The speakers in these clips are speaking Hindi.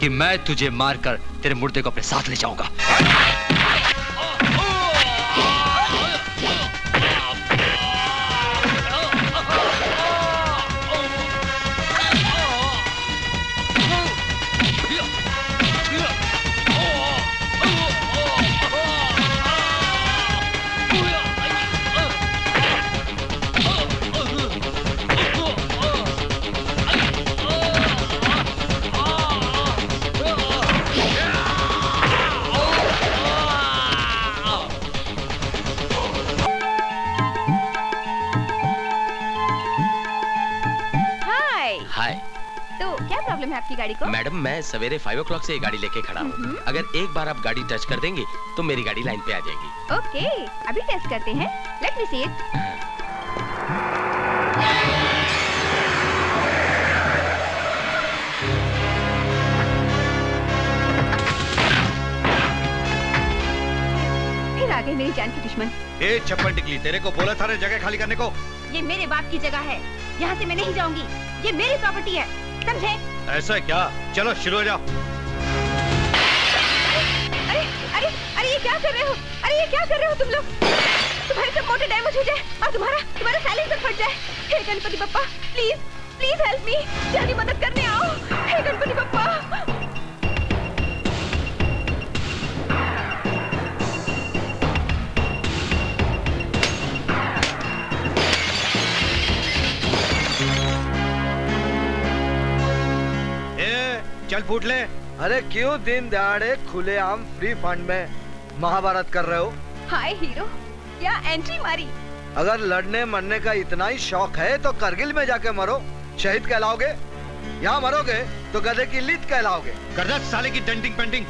कि मैं तुझे मारकर तेरे मुर्दे को अपने साथ ले जाऊंगा। आपकी गाड़ी को? मैडम मैं सवेरे 5 o'clock से ये गाड़ी लेके खड़ा हूँ। अगर एक बार आप गाड़ी टच कर देंगी तो मेरी गाड़ी लाइन पे आ जाएगी। ओके, अभी टेस्ट करते हैं। Let me see it. फिर आ गए मेरी जान की दुश्मन। ए चप्पल टिकली, तेरे को बोला था जगह खाली करने को। ये मेरे बाप की जगह है, यहाँ से मैं नहीं जाऊंगी। ये मेरी प्रॉपर्टी है, समझे? ऐसा क्या? चलो शुरू हो जाओ। अरे अरे अरे ये क्या कर रहे हो? अरे ये क्या कर रहे हो तुम लोग? तुम्हारे सब मोटर डैमेज हो जाए और तुम्हारा साइलेंसर फट जाए। हे Ganpati Bappa, please please help me, जल्दी मदद करने आओ। हे गणपति बप्पा। चल फूट ले। अरे क्यों दिन दहाड़े खुलेआम फ्री फंड में महाभारत कर रहे हो? हाय हीरो, क्या एंट्री मारी। अगर लड़ने मरने का इतना ही शौक है तो करगिल में जाके मरो, शहीद कहलाओगे। यहाँ मरोगे तो गधे की लीद कहलाओगे। कर दे साले की डेंटिंग पेंटिंग।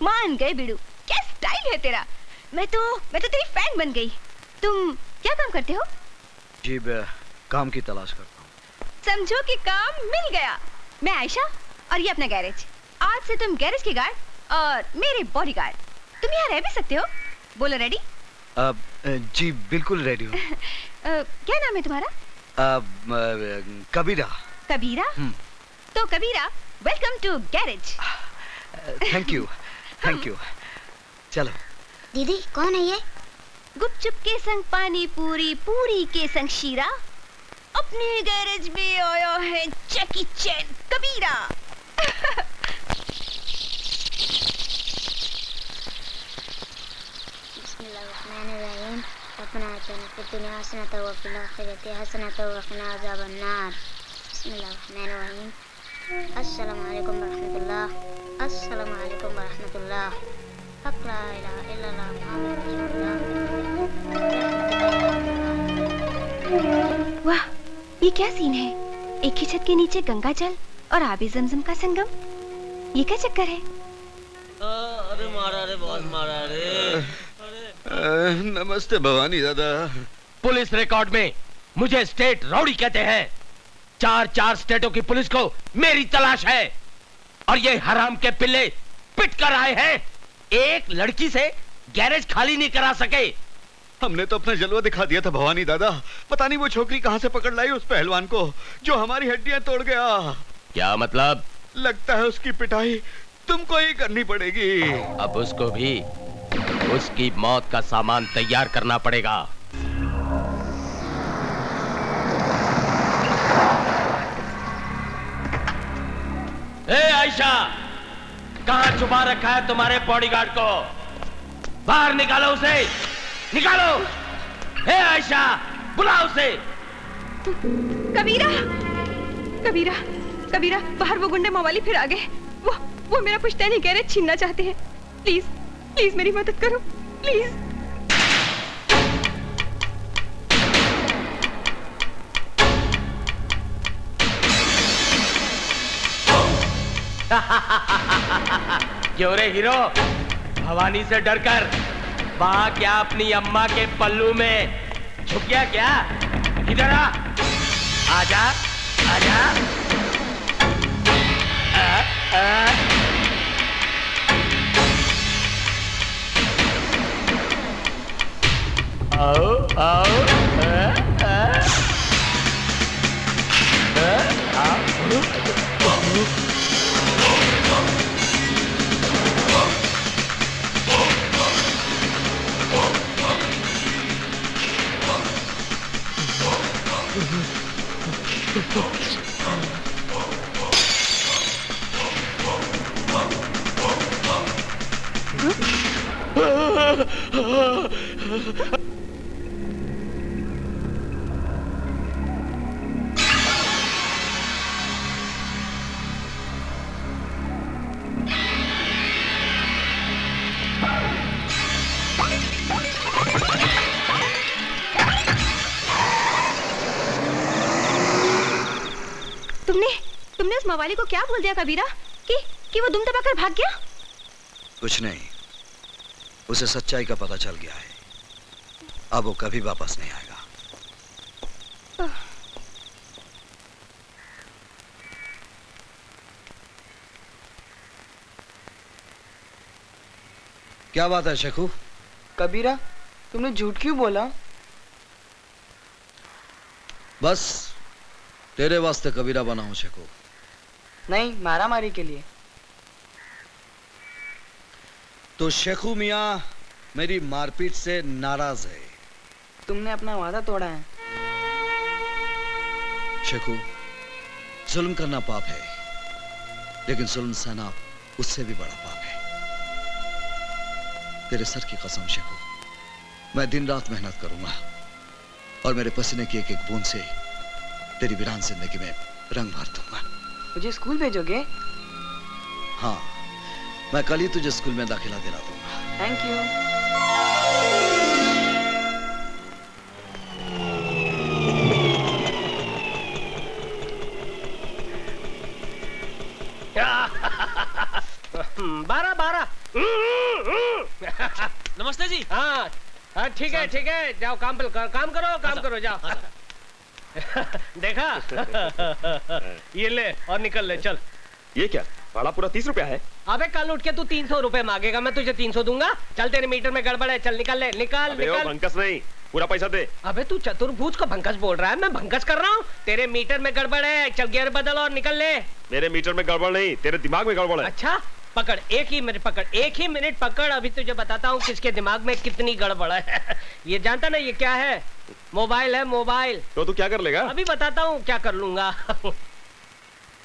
मान गए बिड़ू, क्या स्टाइल है तेरा। मैं तो तेरी फैन बन गई। तुम क्या काम करते हो? जी मैं काम की तलाश करता हूँ। समझो कि काम मिल गया। मैं आयशा और ये अपना गैरेज। आज से तुम गैरेज के गार्ड और मेरे बॉडीगार्ड। तुम यहाँ रह भी सकते हो। बोलो रेडी? जी बिल्कुल रेडी हूँ। क्या नाम है तुम्हारा? कबीरा। कबीरा? तो Kabira, welcome to garage. Thank you, thank you. चलो। दीदी कौन है ये? गुपचुप के संग पानी पूरी, पूरी के संग शीरा, अपने गैरेज में आया है जैकी चैन कबीरा। बिस्मिल्लाहिर्रहमानिर्रहीम। रब्बना आतिना फिद दुनिया हसनतन व फिल आखिरति हसनतन व क़िना अज़ाबन्नार। बिस्मिल्लाहिर्रहमानिर्रहीम। अस्सलामु अलैकुम वरहमतुल्लाह। अस्सलामु अलैकुम वरहमतुल्लाह। हक ला इलाहा इल्लल्लाह मुहम्मदुर रसूलुल्लाह। वाह, ये क्या सीन है? एक ही छत के नीचे गंगा जल और आबे जमजम का संगम। ये क्या चक्कर है? अरे मारा रे, बहुत मारा रे। नमस्ते भवानी दादा। पुलिस रिकॉर्ड में मुझे स्टेट राउडी कहते हैं। 4 स्टेटों की पुलिस को मेरी तलाश है और ये हराम के पिल्ले पिट कर आए हैं। एक लड़की से गैरेज खाली नहीं करा सके। हमने तो अपना जलवा दिखा दिया था भवानी दादा। पता नहीं वो छोकरी कहाँ से पकड़ लाई उस पहलवान को जो हमारी हड्डियां तोड़ गया। क्या मतलब? लगता है उसकी पिटाई तुमको ही करनी पड़ेगी। अब उसको भी उसकी मौत का सामान तैयार करना पड़ेगा। ए आयशा, कहां छुपा रखा है तुम्हारे बॉडीगार्ड को? बाहर निकालो उसे, निकालो। ए आयशा, बुलाओ उसे। कबीरा, कबीरा, कबीरा, बाहर वो गुंडे मवाली फिर आ गए। वो मेरा पुश्तैनी गैरेज छीनना चाहते हैं। प्लीज, प्लीज मेरी मदद करो, प्लीज। क्यों रे हीरो, भवानी से डरकर वहां क्या अपनी अम्मा के पल्लू में छुप गया क्या? इधर आ, आजा, आजा। आओ, आओ। तुमने उस मवाली को क्या बोल दिया कबीरा कि वो दुम दबाकर भाग गया? कुछ नहीं, उसे सच्चाई का पता चल गया है। अब वो कभी वापस नहीं आएगा। क्या बात है शेखू? कबीरा, तुमने झूठ क्यों बोला? बस तेरे वास्ते कबीरा बना हूं शेखू। नहीं, मारामारी के लिए। तो शेखू मियां मेरी मारपीट से नाराज है। तुमने अपना वादा तोड़ा है। शेखू, जुल्म करना पाप है, लेकिन जुल्म सहना उससे भी बड़ा पाप है। तेरे सर की कसम शेखू, मैं दिन रात मेहनत करूंगा और मेरे पसीने की एक एक बूंद से तेरी वीरान जिंदगी में रंग भर दूंगा। मुझे स्कूल भेजोगे? हाँ, मैं कल ही तुझे स्कूल में दाखिला दिला दूंगा। Thank you. बारह। नमस्ते जी। हाँ, ठीक है, ठीक है, जाओ काम करो, जाओ। देखा? ये ले और निकल ले, चल। ये क्या भाड़ा पूरा 30 रुपया है? अबे कल उठ के तू 300 रुपए मांगेगा, मैं तुझे 300 दूंगा। चल तेरे मीटर में गड़बड़ है, चल निकल ले, निकल अबे वो निकल। भंकस नहीं, पूरा पैसा दे। अबे तू चतुर्भुज को भंकस बोल रहा है, मैं भंकस कर रहा हूँ। तेरे मीटर में गड़बड़ है, चल गियर बदल और निकल ले। मेरे मीटर में गड़बड़ नहीं, तेरे दिमाग में गड़बड़ है। अच्छा पकड़, एक ही मिनट पकड़, एक ही मिनट पकड़, अभी तुझे बताता हूँ किसके दिमाग में कितनी गड़बड़ है। ये जानता ना ये क्या है? मोबाइल है, मोबाइल। तो तू क्या कर लेगा? अभी बताता हूँ क्या कर लूंगा।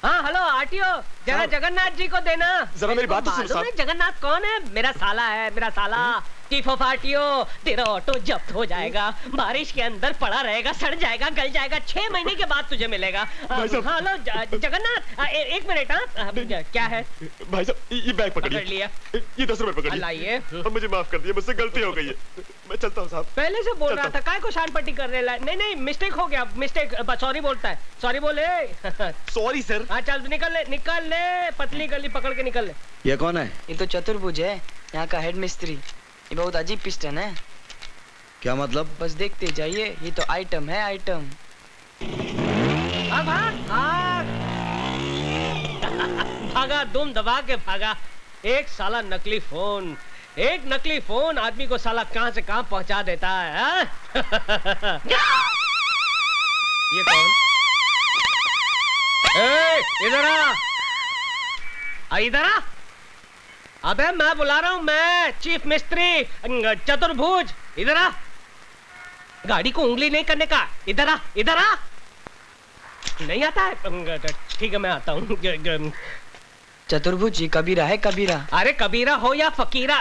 हाँ हेलो आरटीओ, जरा जगन्नाथ जी को देना। जरा मेरी बात तो सुन साहब। जगन्नाथ कौन है? मेरा साला है, मेरा साला। चीफ ऑफ आरटीओ, तेरा ऑटो जब्त हो जाएगा, बारिश के अंदर पड़ा रहेगा, सड़ जाएगा, गल जाएगा, 6 महीने के बाद तुझे मिलेगा। हाँ हेलो जगन्नाथ, एक मिनट। हाँ क्या है भाई साहब? ये बैग पकड़िए। पकड़ लिया। ये 10 रुपए पकड़िए। लाइए। अब मुझे माफ कर दिया, मुझसे गलती हो गई है, मैं चलता हूँ साहब। पहले से बोल रहा था, काय को शान पट्टी कर रहे? नहीं मिस्टेक हो गया, मिस्टेक। सॉरी बोलता है, सॉरी बोले। Sorry sir. हाँ चल निकल ले, निकल ले, पतली गली पकड़ के निकल ले। ये कौन है? ये तो चतुर्भुज है, यहाँ का हेड मिस्त्री। ये बहुत अजीब पिस्टन है। क्या मतलब? बस देखते जाइए, ये तो आइटम है, आइटम। भागा, दुम दबा के भागा। एक साला नकली फोन, एक नकली फोन आदमी को साला कहां से कहां पहुंचा देता है। ये कौन? इधर आ, इधर आ। अबे मैं बुला रहा हूं, मैं चीफ मिस्त्री चतुर्भुज, इधर आ। गाड़ी को उंगली नहीं करने का, इधर आ, इधर आ। नहीं आता है? ठीक है मैं आता हूँ। चतुर्भुज, ये कबीरा है, कबीरा। अरे कबीरा हो या फकीरा,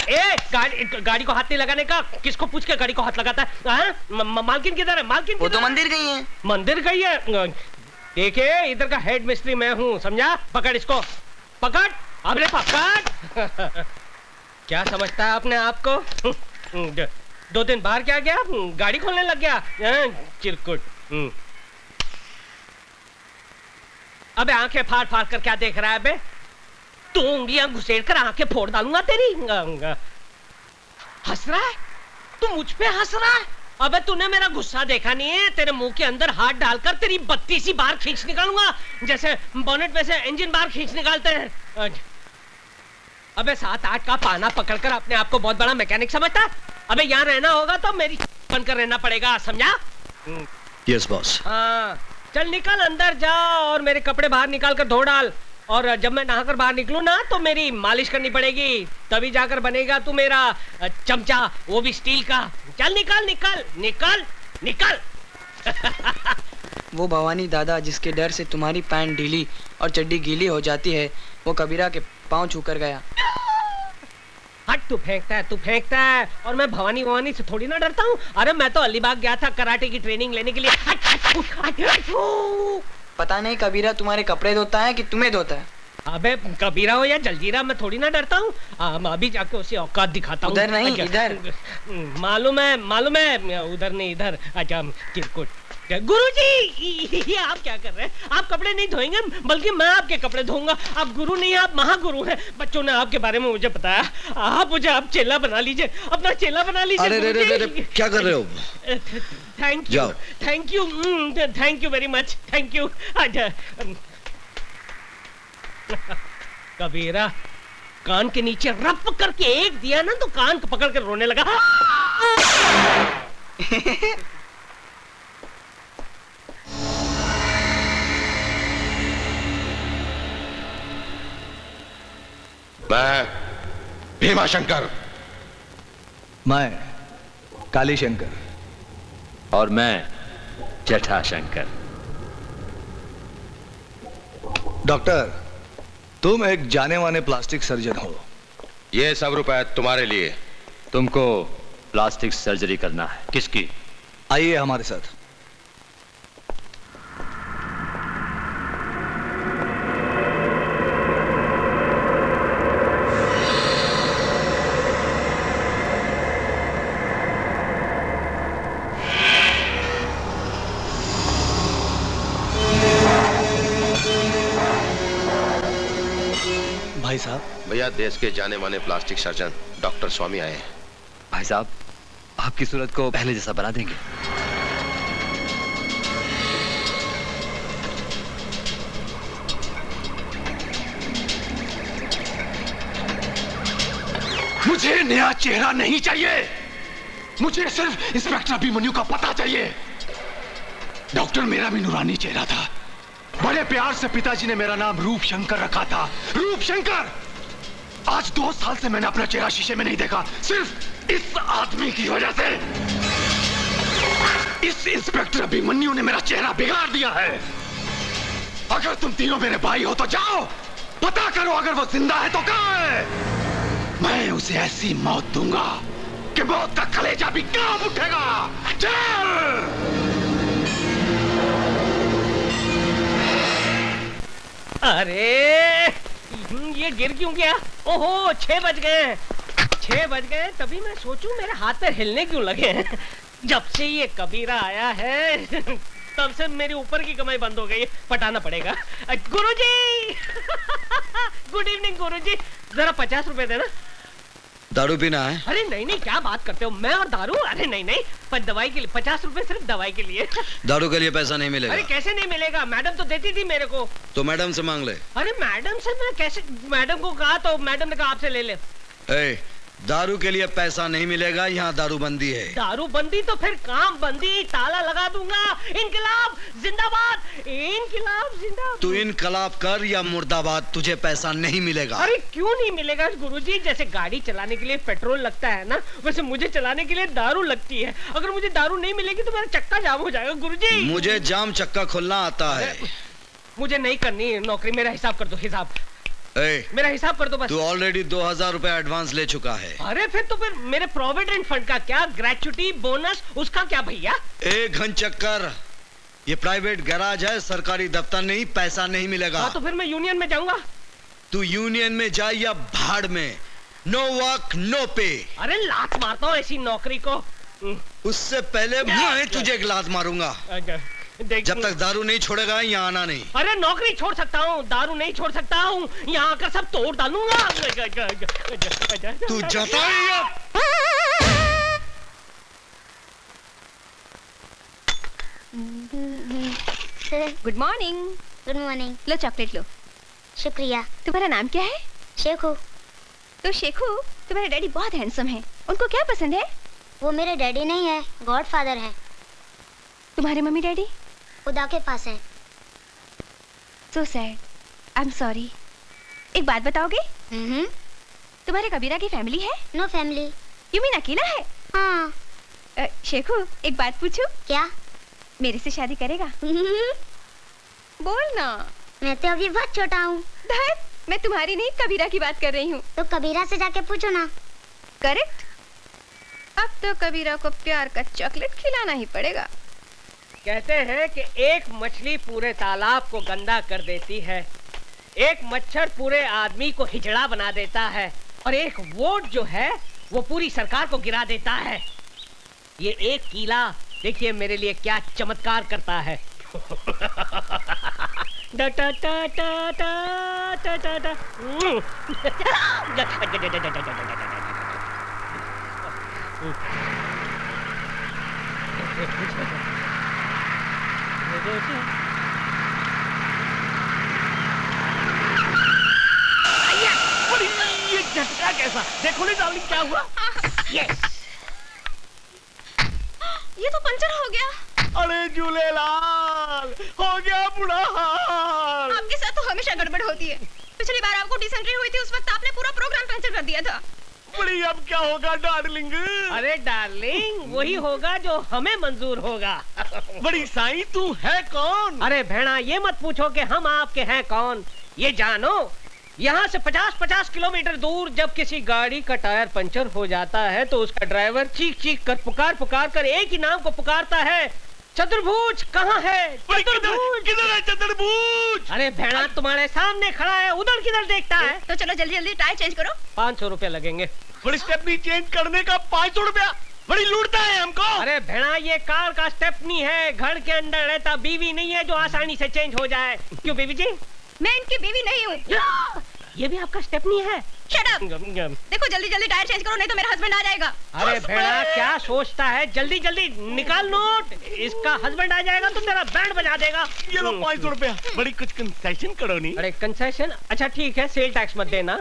गाड़ी को हाथ नहीं लगाने का। किसको पूछ के गाड़ी को हाथ लगाता है? मालकिन किधर है? मालकिन वो तो मंदिर गई है। मंदिर गई है? देखिए इधर का हेड मिस्त्री मैं हूँ, समझा? पकड़ इसको, पकड़, अबे पकड़। क्या समझता है अपने आप को? 2 दिन बाहर क्या गया, गाड़ी खोलने लग गया चिरकुट। अबे आंखें फाड़ फाड़ कर क्या देख रहा है बे? तू उंगलियां घुसेड़ कर आंखें फोड़ डालूंगा तेरी। हंस रहा है तू, मुझ पे हंस रहा है? अबे तूने मेरा गुस्सा देखा नहीं है? तेरे मुंह के अंदर हाथ डालकर तेरी 32 बार खींच निकालूंगा, जैसे बोनेट में से इंजन बार खींच निकालते हैं। अबे 7-8 का पाना पकड़कर अपने आप को बहुत बड़ा मैकेनिक समझता है? अबे यहाँ रहना होगा तो मेरी बनकर रहना पड़ेगा, समझा? Yes boss. हाँ चल निकल, अंदर जा और मेरे कपड़े बाहर निकाल कर धो डाल। और जब मैं नहाकर बाहर निकलूं ना तो मेरी मालिश करनी पड़ेगी, तभी जाकर बनेगा तू मेरा चमचा, वो भी स्टील का। चल निकल निकल निकल निकल। वो भवानी दादा जिसके डर से तुम्हारी पैंट ढीली और चड्डी गीली हो जाती है, वो कबीरा के पांव छूकर गया। हट, तू फेंकता है और मैं भवानी से थोड़ी ना डरता हूँ। अरे मैं तो अलीबाग गया था कराटे की ट्रेनिंग लेने के लिए। पता नहीं कबीरा तुम्हारे कपड़े धोता है कि तुम्हें धोता है। अबे कबीरा हो या जलजीरा, मैं थोड़ी ना डरता हूँ। अभी जाके उसे औकात दिखाता हूँ। उधर नहीं, इधर। मालूम है, उधर नहीं इधर। अच्छा चिरकुट। गुरुजी, ये आप क्या कर रहे हैं? आप कपड़े नहीं धोएंगे, बल्कि मैं आपके कपड़े धोऊंगा। आप गुरु नहीं, आप महागुरु हैं। बच्चों ने आपके बारे में मुझे बताया। आप मुझे आप चेला बना लीजिए, अपना चेला बना लीजिए। अरे क्या कर रहे हो? Thank you very much, thank you. Kabira कान के नीचे रफ करके एक दिया ना तो कान को पकड़ कर रोने लगा। मैं भीमा शंकर। मैं काली शंकर। और मैं जटा शंकर। डॉक्टर, तुम एक जाने माने प्लास्टिक सर्जन हो। ये सब रुपए तुम्हारे लिए। तुमको प्लास्टिक सर्जरी करना है। किसकी? आइए हमारे साथ। भाई साहब। भैया, देश के जाने माने प्लास्टिक सर्जन डॉक्टर स्वामी आए हैं। भाई साहब, आपकी सूरत को पहले जैसा बना देंगे। मुझे नया चेहरा नहीं चाहिए, मुझे सिर्फ इंस्पेक्टर अभिमन्यु का पता चाहिए। डॉक्टर मेरा भी नूरानी चेहरा था, बड़े प्यार से पिताजी ने मेरा नाम रूप शंकर रखा था, रूप शंकर। आज 2 साल से मैंने अपना चेहरा शीशे में नहीं देखा, सिर्फ इस आदमी की वजह से। इस इंस्पेक्टर अभिमन्यु ने मेरा चेहरा बिगाड़ दिया है। अगर तुम तीनों मेरे भाई हो तो जाओ, पता करो अगर वो जिंदा है तो कहां है। मैं उसे ऐसी मौत दूंगा कि मौत का कलेजा भी कांप उठेगा। चल! अरे ये गिर क्यों गया? ओहो 6 बज गए, 6 बज गए। तभी मैं सोचूं मेरे हाथ पैर हिलने क्यों लगे हैं। जब से ये कबीरा आया है तब से मेरी ऊपर की कमाई बंद हो गई है, पटाना पड़ेगा। गुरुजी गुड इवनिंग गुरुजी, जरा 50 रुपए देना। दारू पीना है? अरे नहीं नहीं, क्या बात करते हो, मैं और दारू? अरे नहीं नहीं, पर दवाई के लिए 50 रुपए, सिर्फ दवाई के लिए। दारू के लिए पैसा नहीं मिलेगा। अरे कैसे नहीं मिलेगा, मैडम तो देती थी मेरे को। तो मैडम से मांग ले। अरे मैडम से मैं कैसे, मैडम को कहा तो मैडम ने कहा आपसे ले ले। दारू के लिए पैसा नहीं मिलेगा, यहाँ दारू बंदी है। दारू बंदी तो फिर काम बंदी, ताला लगा दूंगा। इनकलाब जिंदाबाद, इनकलाब जिंदाबाद। तू इनकलाब कर या मुर्दाबाद, तुझे पैसा नहीं मिलेगा। अरे क्यों नहीं मिलेगा गुरुजी? जैसे गाड़ी चलाने के लिए पेट्रोल लगता है ना, वैसे मुझे चलाने के लिए दारू लगती है। अगर मुझे दारू नहीं मिलेगी तो मेरा चक्का जाम हो जाएगा गुरुजी। मुझे जाम चक्का खोलना आता है। मुझे नहीं करनी नौकरी, मेरा हिसाब कर दो, हिसाब मेरा हिसाब कर दो बस। तू ऑलरेडी 2000 रुपए एडवांस ले चुका है। अरे फिर तो फिर मेरे प्रोविडेंट फंड का क्या, ग्रेचुटी बोनस उसका क्या भैया? एक घन चक्कर, ये प्राइवेट गैराज है, सरकारी दफ्तर नहीं, पैसा नहीं मिलेगा। हाँ तो फिर मैं यूनियन में जाऊंगा। तू यूनियन में जा या भाड़ में, नो वर्क नो पे। अरे लात मारता हूँ ऐसी नौकरी को। उससे पहले मैं तुझे एक लात मारूंगा। जब तक दारू नहीं छोड़ेगा यहाँ आना नहीं। अरे नौकरी छोड़ सकता हूँ, दारू नहीं छोड़ सकता हूँ, यहाँ आकर सब तोड़ डालूंगा। तू जाता है? Good morning. Good morning. लो चॉकलेट लो। शुक्रिया। तुम्हारा नाम क्या है? शेखू। तो शेखू, तुम्हारे डैडी बहुत हैंडसम है, उनको क्या पसंद है? वो मेरे डैडी नहीं है, गॉडफादर है। तुम्हारे मम्मी डैडी? खुदा के पास है। So sad, I am sorry. एक बात बताओगे? तुम्हारे कबीरा की फैमिली है? No family. यू मीन अकेला है? हाँ। शेखू एक बात पूछूं? क्या? मेरे से शादी करेगा? बोल ना। मैं तो अभी बहुत छोटा हूँ। मैं तुम्हारी नहीं कबीरा की बात कर रही हूँ। तो कबीरा से जाके पूछो ना। करेक्ट। अब तो कबीरा को प्यार का चॉकलेट खिलाना ही पड़ेगा। कहते हैं कि एक मछली पूरे तालाब को गंदा कर देती है, एक मच्छर पूरे आदमी को हिजड़ा बना देता है, और एक वोट जो है वो पूरी सरकार को गिरा देता है। ये एक कीला देखिए मेरे लिए क्या चमत्कार करता है। ये झटका कैसा? देखो नहीं डार्लिंग क्या हुआ? यस, ये तो पंचर हो गया। अरे झूलेलाल, हो गया बुरा हाल। आपके साथ तो हमेशा गड़बड़ होती है। पिछली बार आपको डिसेंट्री हुई थी, उस वक्त आपने पूरा प्रोग्राम कैंसिल कर दिया था। बड़ी अब क्या होगा डार्लिंग? अरे डार्लिंग वही होगा जो हमें मंजूर होगा। बड़ी साईं तू है कौन? अरे भेड़ा ये मत पूछो कि हम आपके हैं कौन, ये जानो यहाँ से 50-50 किलोमीटर दूर जब किसी गाड़ी का टायर पंचर हो जाता है तो उसका ड्राइवर चीख चीख कर पुकार कर एक ही नाम को पुकारता है, चतुर्भुज कहाँ है? चतुर्भुज किधर है? चतुर्भुज अरे भेड़ा तुम्हारे सामने खड़ा है, उधर किधर देखता है? तो चलो जल्दी जल्दी टायर चेंज करो। 500 रुपए लगेंगे। बड़ी स्टेपनी चेंज करने का 500 रुपया? बड़ी लूटता है हमको। अरे भेड़ा ये कार का स्टेपनी है, घर के अंदर रहता बीवी नहीं है जो आसानी से चेंज हो जाए। क्यों बीवी जी? मैं इनकी बीवी नहीं हूँ। ये भी आपका स्टेपनी है? Shut up. देखो जल्दी जल्दी टायर चेंज करो नहीं तो मेरा हस्बैंड आ जाएगा। अरे बेड़ा क्या सोचता है, जल्दी जल्दी निकाल नोट, इसका हस्बैंड आ जाएगा तो तेरा बैंड बजा देगा। ये लो 500 रुपया, बड़ी कुछ कंसेशन करो नहीं। अरे कंसेशन? अच्छा ठीक है, सेल टैक्स मत देना।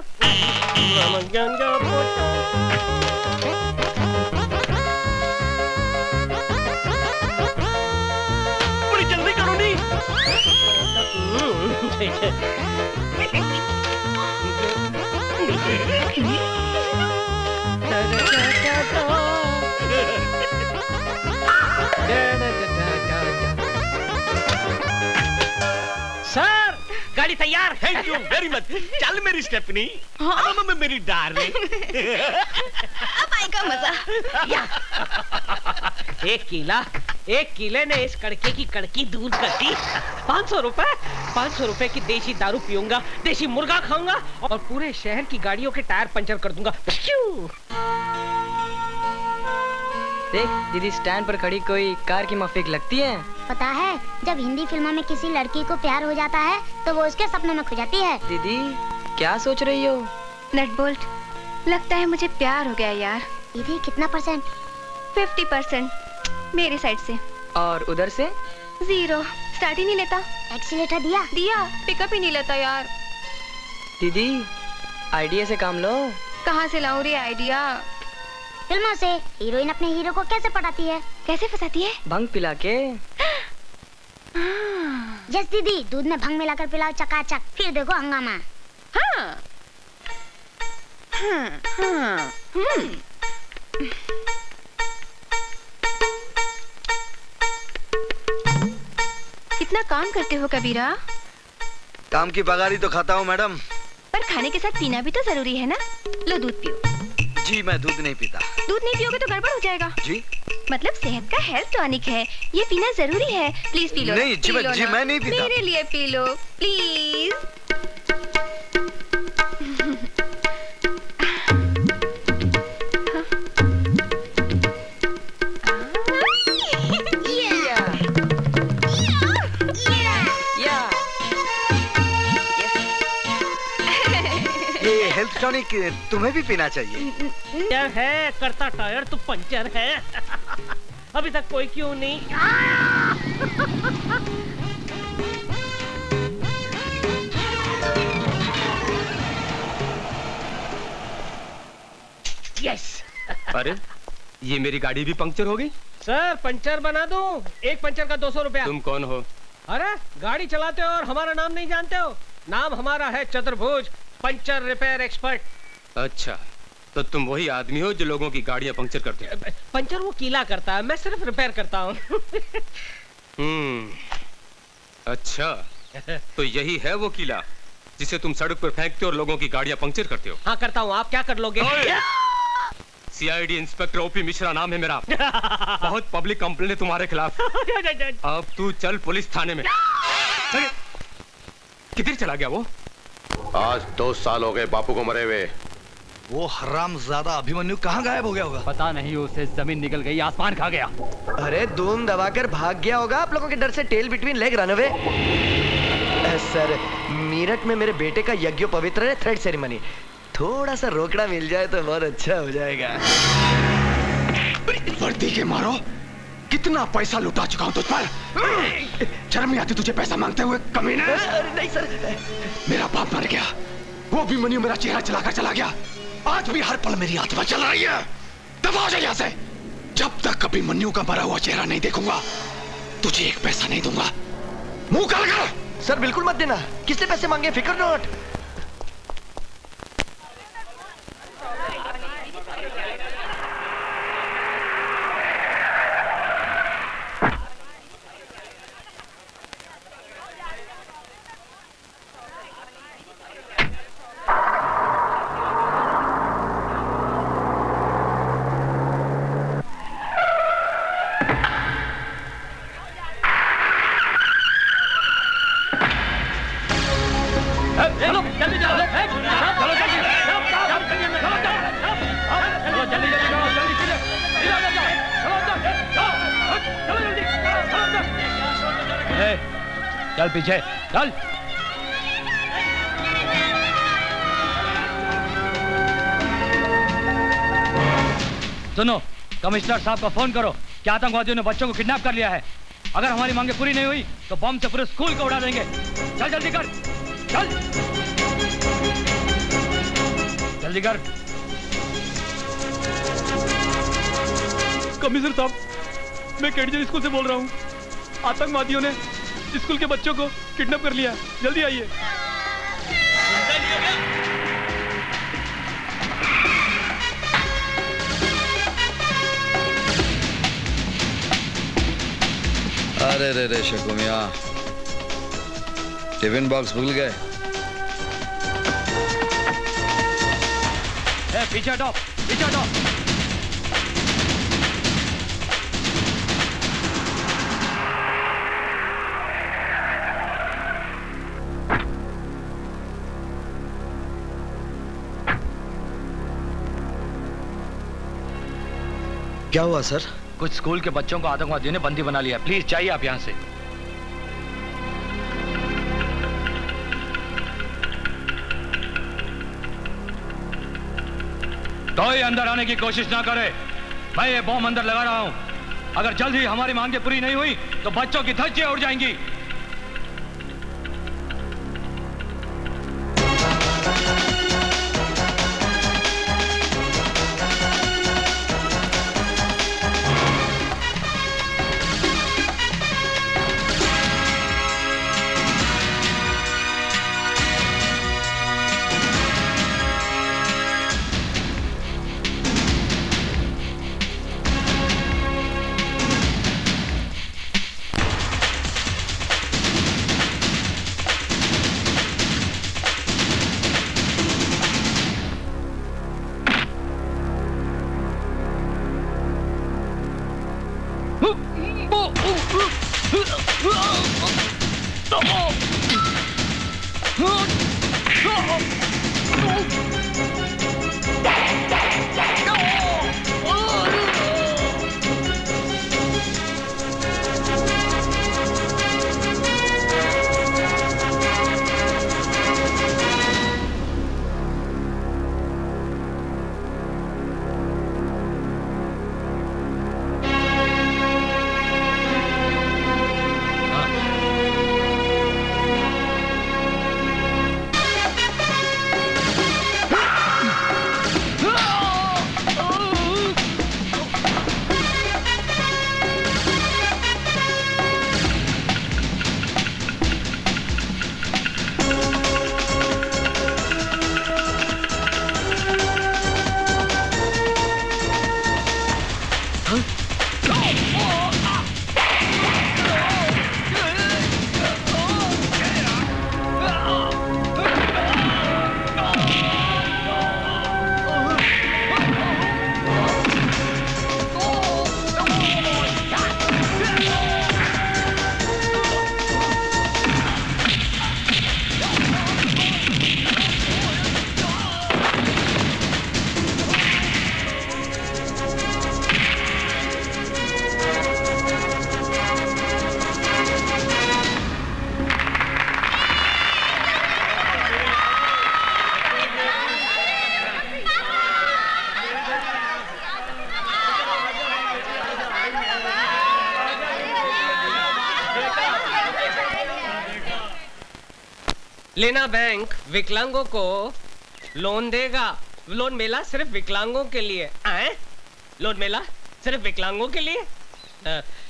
बड़ी जल्दी करो नहीं। सर गाड़ी तैयार। Thank you very much. चल मेरी स्टेपनी। हाँ? मेरी डार्लिंग। अब आएगा मजा। एक किले ने इस कड़के की कड़की दूर कर दी। 500 रुपए की देसी दारू पीऊंगा, देसी मुर्गा खाऊंगा और पूरे शहर की गाड़ियों के टायर पंचर कर दूंगा। देख दीदी, स्टैंड पर खड़ी कोई कार की माफिक लगती है। पता है, जब हिंदी फिल्मों में किसी लड़की को प्यार हो जाता है तो वो उसके सपनों में खो जाती है। दीदी क्या सोच रही हो? नट बोल्ट, लगता है मुझे प्यार हो गया यार। दीदी कितना %? 50% मेरी साइड से। और उधर से? 0। स्टार्ट ही नहीं लेता। एक्सीलेटर दिया? दिया, पिकअप ही नहीं लेता यार। दीदी आइडिया से काम लो। कहाँ से लाऊं रे आइडिया? फिल्मों से। हीरोइन अपने हीरो को कैसे पटाती है? कैसे फंसाती है? भंग पिला के। जस दीदी, दूध में भंग मिलाकर पिलाओ चकाचक, फिर देखो हंगामा। हाँ। कितना काम करते हो कबीरा? काम की पगारी तो खाता हूँ मैडम। पर खाने के साथ पीना भी तो जरूरी है ना। लो दूध पियो। जी मैं दूध नहीं पीता। दूध नहीं पियोगे तो गड़बड़ हो जाएगा। जी मतलब सेहत का हेल्थ टॉनिक है, ये पीना जरूरी है। Please P low. नहीं जी, पी लो जी ना। मैं नहीं पीता। मेरे लिए P low please. Health tonic तुम्हें भी पीना चाहिए। पंचर है, करता टायर तो पंचर है। अभी तक कोई क्यों नहीं? यस। अरे ये मेरी गाड़ी भी पंक्चर हो गई। सर पंचर बना दूं? एक पंचर का 200 रुपया। तुम कौन हो? अरे गाड़ी चलाते हो और हमारा नाम नहीं जानते हो? नाम हमारा है चतुर्भुज, पंचर रिपेयर एक्सपर्ट। अच्छा, तो तुम वही आदमी हो जो लोगों की गाड़ियां पंक्चर करते हैं? पंचर वो कीला करता है, मैं सिर्फ रिपेयर करता हूँ। अच्छा, तो यही है वो कीला जिसे तुम सड़क पर फेंकते हो और लोगों की गाड़ियां पंक्चर करते हो? हाँ करता हूँ, आप क्या कर लोगे? सीआईडी इंस्पेक्टर ओपी मिश्रा नाम है मेरा। बहुत पब्लिक कंप्लेंट है तुम्हारे खिलाफ। अब तू चल पुलिस थाने में। किधर चला गया वो? आज 2 साल हो गए बापू को मरे हुए। वो हरामजादा अभिमन्यु कहाँ गायब हो गया होगा? पता नहीं, उसे जमीन निकल गई, आसमान खा गया। अरे धूम दबाकर भाग गया होगा आप लोगों के डर से। Tail between leg run away. Sir Meerut में मेरे बेटे का यज्ञोपवित्र है, थ्रेड सेरेमनी। थोड़ा सा रोकड़ा मिल जाए तो बहुत अच्छा हो जाएगा। वर्दी के मारो, कितना पैसा लुटा चुका हूं तुझ पर। शर्म नहीं आती तुझे पैसा मांगते हुए, कमीने? नहीं सर, मेरा बाप मर गया, वो भी मनी मेरा चेहरा चलाकर चला गया। आज भी हर पल मेरी आत्मा चल रही है। दबाओ जा यहाँ से। जब तक कभी मन्नू का मरा हुआ चेहरा नहीं देखूंगा, तुझे एक पैसा नहीं दूंगा। मुंह काला कर। सर बिल्कुल मत देना। किसने पैसे मांगे? फिकर नोट। चल पीछे चल। सुनो, कमिश्नर साहब को फोन करो कि आतंकवादियों ने बच्चों को किडनैप कर लिया है। अगर हमारी मांगे पूरी नहीं हुई तो बम से पूरे स्कूल को उड़ा देंगे। चल जल्दी कर, चल जल्दी कर। कमिश्नर साहब, मैं केडीजे स्कूल से बोल रहा हूँ। आतंकवादियों ने स्कूल के बच्चों को किडनैप कर लिया, जल्दी आइए। अरे रे रे शकु मियां, टिफिन बॉक्स भूल गए। पीछे हटो, पीछे हटो। क्या हुआ सर? कुछ स्कूल के बच्चों को आतंकवादियों ने बंदी बना लिया। प्लीज चाहिए आप यहां से। कोई अंदर आने की कोशिश ना करे। मैं ये बॉम्ब अंदर लगा रहा हूं। अगर जल्द ही हमारी मांगे पूरी नहीं हुई तो बच्चों की धज्जियां उड़ जाएंगी। लेना बैंक विकलांगों को लोन देगा। लोन मेला सिर्फ विकलांगों के लिए। आए? लोन मेला सिर्फ विकलांगों के लिए?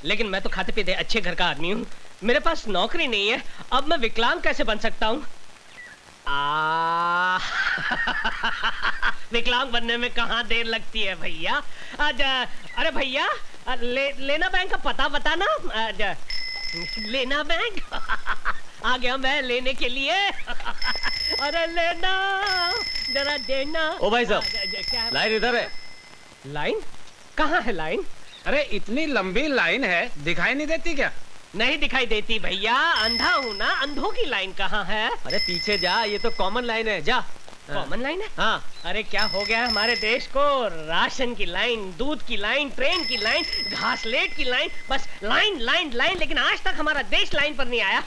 लेकिन मैं तो खाते पीते अच्छे घर का आदमी हूँ। मेरे पास नौकरी नहीं है। अब मैं विकलांग कैसे बन सकता हूँ? विकलांग बनने में कहाँ देर लगती है भैया। अरे भैया, लेना बैंक का पता बताना। लेना बैंक आ गया मैं लेने के लिए। अरे लेना, जरा देना। ओ भाई साहब, लाइन इधर है। लाइन? कहाँ है लाइन? अरे इतनी लंबी लाइन है, दिखाई नहीं देती क्या? नहीं दिखाई देती भैया, अंधा हूँ ना। अंधों की लाइन कहाँ है? अरे पीछे जा, ये तो कॉमन लाइन है, जा। कॉमन लाइन है? हाँ। अरे क्या हो गया है हमारे देश को? राशन की लाइन, दूध की लाइन, ट्रेन की लाइन, घासलेट की लाइन, बस लाइन लाइन लाइन। लेकिन आज तक हमारा देश लाइन पर नहीं आया।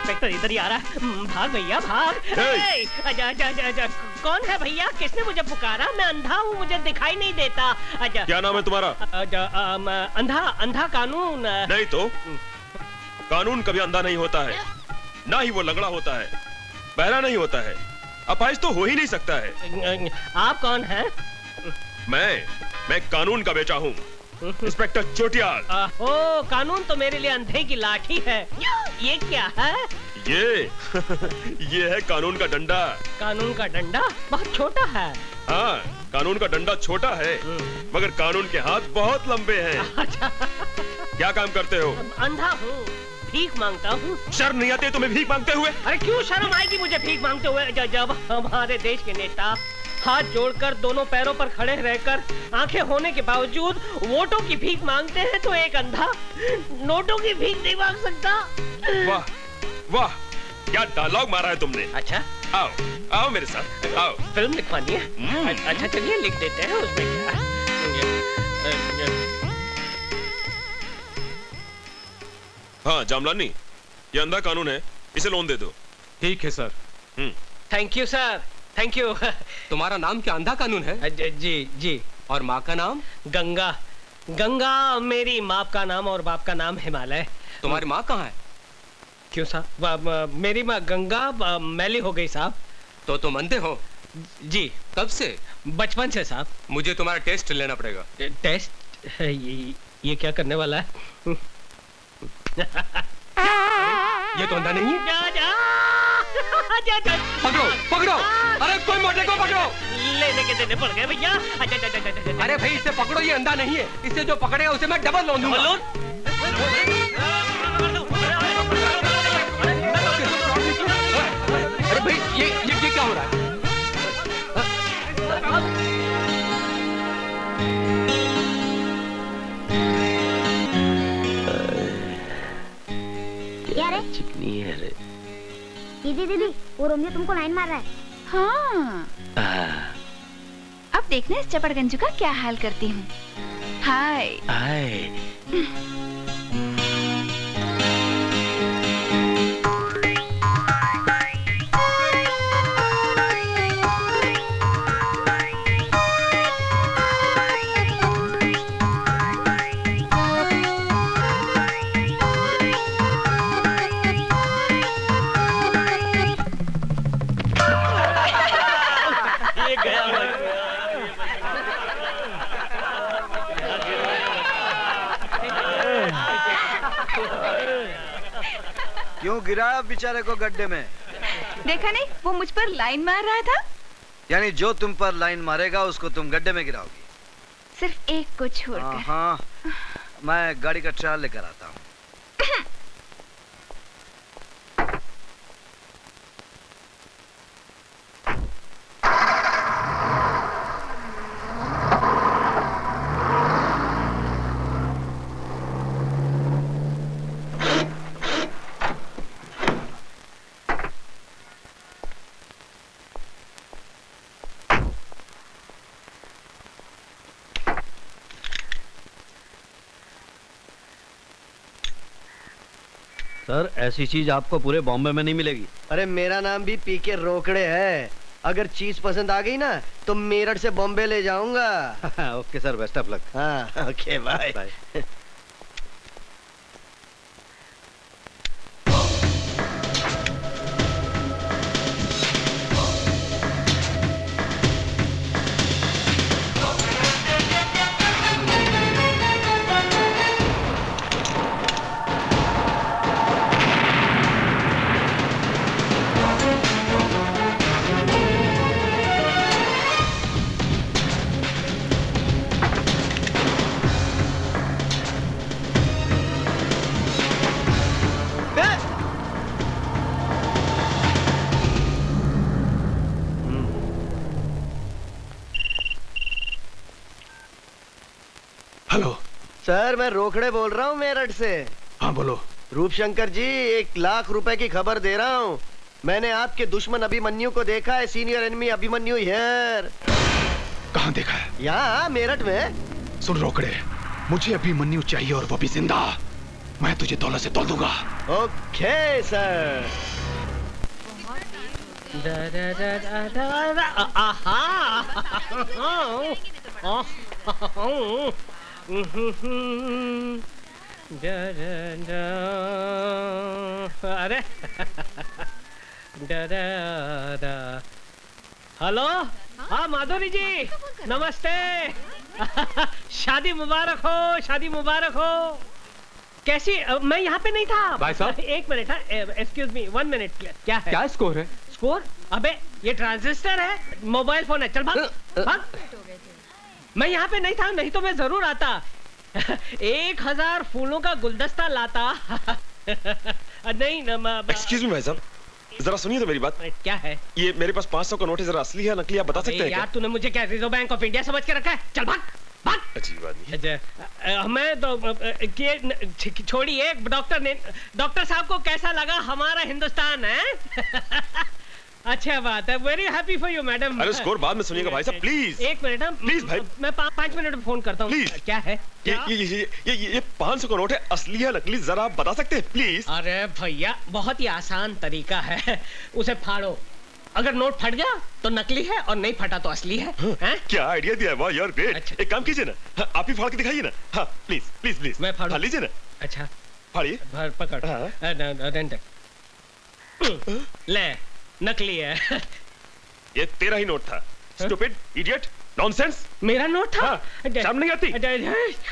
इंस्पेक्टर इधर ही आ रहा है। भाग भैया भाग। ए, आजा आजा आजा आजा। कौन है भैया? किसने मुझे पुकारा? मैं अंधा हूँ, मुझे दिखाई नहीं देता। आजा। क्या नाम है तुम्हारा? अंधा अंधा कानून। नहीं तो कानून कभी अंधा नहीं होता है, ना ही वो लंगड़ा होता है, बहरा नहीं होता है, अपाहिज तो हो ही नहीं सकता है। आप कौन हैं? मैं कानून का बेटा हूँ, इंस्पेक्टर चोटियाल। ओ, कानून तो मेरे लिए अंधे की लाठी है। ये क्या है? ये है कानून का डंडा। कानून का डंडा बहुत छोटा है। हाँ, कानून का डंडा छोटा है, मगर कानून के हाथ बहुत लंबे हैं। अच्छा। क्या काम करते हो? अंधा हूँ, भीख मांगता हूँ। शर्म नहीं आती तुम्हें भीख मांगते हुए? अरे क्यों शर्म आएगी मुझे भीख मांगते हुए, जब हमारे देश के नेता हाथ जोड़कर दोनों पैरों पर खड़े रहकर आंखें होने के बावजूद वोटों की भीख मांगते हैं, तो एक अंधा नोटों की भीख नहीं मांग सकता। वाह वाह, क्या डायलॉग मारा है तुमने। अच्छा, आओ आओ मेरे साथ आओ। फिल्म लिखवानी है? अच्छा चलिए लिख देते हैं, उसमें क्या। हाँ जामलानी, ये अंधा कानून है, इसे लोन दे दो। ठीक है sir. Thank you sir, thank you. तुम्हारा नाम क्या अंधा कानून है? जी जी। और माँ का नाम? गंगा। गंगा मेरी माँ का नाम और बाप का नाम हिमालय। तुम्हारी माँ कहाँ है? क्यों साहब? मेरी माँ गंगा मैली हो गई साहब। तो तुम अंधे हो? जी। कब से? बचपन से साहब। मुझे तुम्हारा टेस्ट लेना पड़ेगा। टेस्ट? ये क्या करने वाला है? ये तो अंधा नहीं है। जा। पकड़ो पकड़ो, अरे कोई मोटे को पकड़ो। लेने के देने पड़ गए भैया। अरे भाई इसे पकड़ो, ये अंधा नहीं है, इसे जो पकड़ेगा उसे मैं डबल लोन दूंगा। अरे भाई ये क्या हो रहा है? क्या रे? चिकनी है रे। दीदी वो रोमियो तुमको लाइन मार रहा है। हाँ। अब देखना इस चपड़गंजू का क्या हाल करती हूँ। हाय। क्यों गिराया बेचारे को गड्ढे में? देखा नहीं, वो मुझ पर लाइन मार रहा था। यानी जो तुम पर लाइन मारेगा उसको तुम गड्ढे में गिराओगी? सिर्फ एक को छोड़कर। हाँ, मैं गाड़ी का ट्रायल लेकर आता हूँ। सर, ऐसी चीज आपको पूरे बॉम्बे में नहीं मिलेगी। अरे मेरा नाम भी पीके रोकड़े है। अगर चीज पसंद आ गई ना तो मेरठ से बॉम्बे ले जाऊंगा। Okay sir, best of luck. हाँ ओके बाय। हेलो सर, मैं रोकड़े बोल रहा हूँ मेरठ से। हाँ बोलो। रूपशंकर जी, 1 लाख रुपए की खबर दे रहा हूँ। मैंने आपके दुश्मन अभिमन्यु को देखा है। Senior enemy Abhimanyu here. कहाँ देखा है? यहाँ मेरठ में। सुन रोकड़े, मुझे अभिमन्यु चाहिए और वो भी जिंदा। मैं तुझे तौला से तौल दूंगा। Okay sir. अरे हेलो, हाँ माधुरी जी, नमस्ते। शादी मुबारक हो, शादी मुबारक हो। कैसी? मैं यहाँ पे नहीं था भाई साहब। एक मिनट, एक्सक्यूज मी, 1 मिनट। क्या है? क्या स्कोर है? स्कोर? अबे ये ट्रांजिस्टर है, मोबाइल फोन है। चल भाग भाग। मैं यहाँ पे नहीं था, नहीं तो मैं जरूर आता। 1000 फूलों का गुलदस्ता लाता। नहीं एक्सक्यूज मी भाई साहब, जरा सुनिए तो मेरी बात। क्या है? ये मेरे पास 500 का नोट है, जरा असली है नकली आप बता सकते हैं यार तूने मुझे क्या रिजर्व बैंक ऑफ इंडिया समझ के रखा है? चल भाग भाग। अजीब आदमी। मैं तो छोड़िए, डॉक्टर साहब को कैसा लगा हमारा हिंदुस्तान है? अच्छा बात है, very happy for you madam. अरे स्कोर बाद में सुनिएगा भाई साहब, प्लीज। एक मिनट, प्लीज भाई, मैं 5 मिनट में फोन करता हूँ। प्लीज। क्या है? ये 500 का नोट है, असली है नकली जरा आप बता सकते हैं प्लीज? अरे भैया बहुत ही आसान तरीका है, उसे फाड़ो। अगर नोट फट गया तो नकली है और नहीं फटा तो असली है। हाँ, क्या आइडिया दिया है, वाह यार ग्रेट। अच्छा। एक काम कीजिए ना, हाँ, आप ही फाड़ के दिखाइए ना। हाँ प्लीज प्लीज प्लीज। मैं फाड़ू? फाड़ लीजिए ना। अच्छा फाड़िए। पकड़। ले, नकली है। ये तेरा ही नोट था। Stupid, idiot, nonsense. मेरा नोट था? हाँ, शर्म नहीं आती?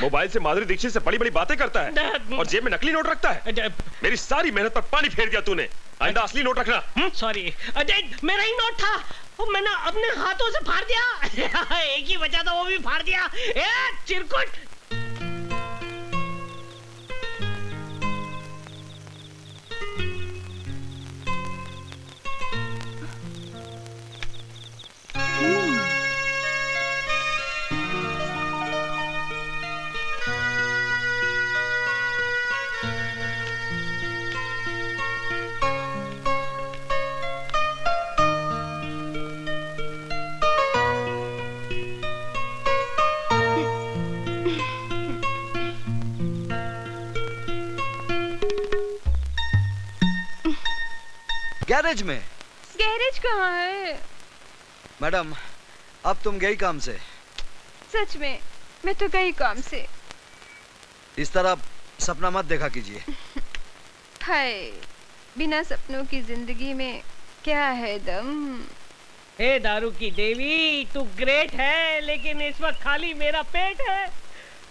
मोबाइल से माधुरी दीक्षित से बड़ी बड़ी बातें करता है और जेब में नकली नोट रखता है। मेरी सारी मेहनत पर पानी फेर दिया तूने। आइंदा असली नोट रखना। सॉरी, मेरा ही नोट था, मैंने अपने हाथों से फाड़ दिया। एक ही बचा था, वो भी फाड़ दिया। चिरकुट। गैरेज में। गैरेज कहाँ है? मैडम अब तुम गई काम से? सच में मैं तो गई काम से। इस तरह सपना मत देखा कीजिए। हाय, बिना सपनों की जिंदगी में क्या है दम। हे दारू की देवी, तू ग्रेट है, लेकिन इस वक्त खाली मेरा पेट है।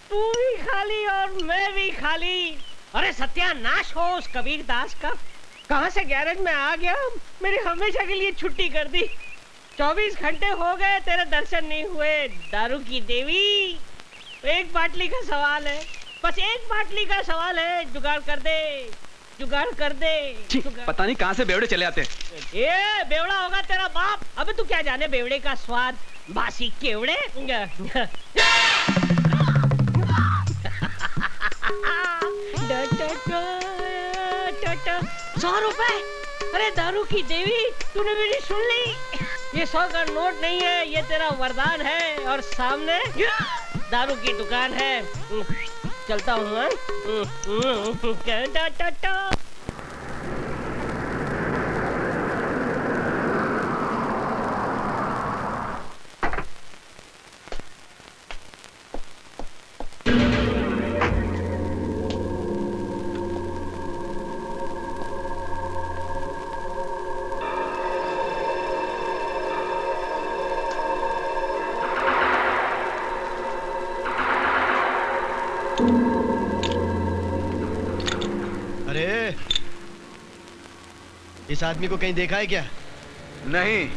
तू भी खाली और मैं भी खाली। अरे सत्यानाश हो उस कबीर दास का। कहां से गैरेज में आ गया, मेरी हमेशा के लिए छुट्टी कर दी। 24 घंटे हो गए तेरे दर्शन नहीं हुए। दारू की देवी, एक बाटली का सवाल है, बस एक बाटली का सवाल है। जुगाड़ कर दे, जुगाड़ कर दे। पता नहीं कहां से बेवड़े चले आते हैं। ये बेवड़ा होगा तेरा बाप। अबे तू क्या जाने बेवड़े का स्वाद, बासी केवड़े। 100 रुपए। अरे दारू की देवी, तूने मेरी सुन ली? ये 100 का नोट नहीं है, ये तेरा वरदान है। और सामने दारू की दुकान है। चलता हूँ। इस आदमी को कहीं देखा है क्या? नहीं,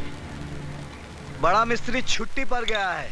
बड़ा मिस्त्री छुट्टी पर गया है।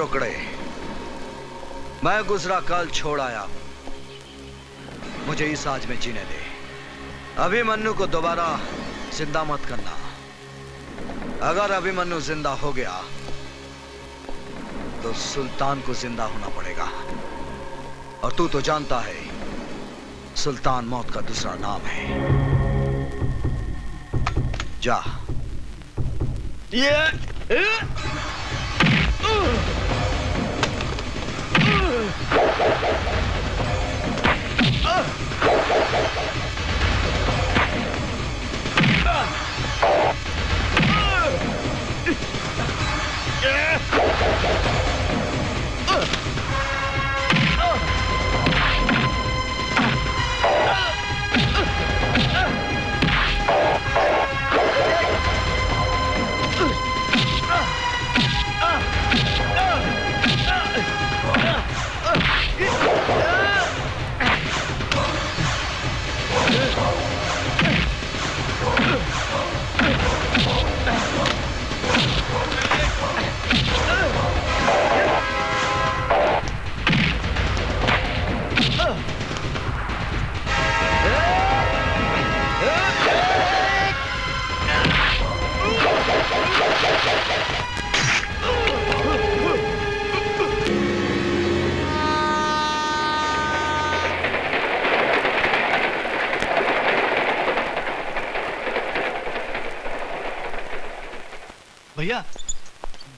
रोकड़े, मैं गुजरा कल छोड़ आया हूं। मुझे इस आज में जीने दे। अभिमन्यु को दोबारा जिंदा मत करना। अगर अभिमन्यु जिंदा हो गया तो सुल्तान को जिंदा होना पड़ेगा। और तू तो जानता है सुल्तान मौत का दूसरा नाम है। जा। भैया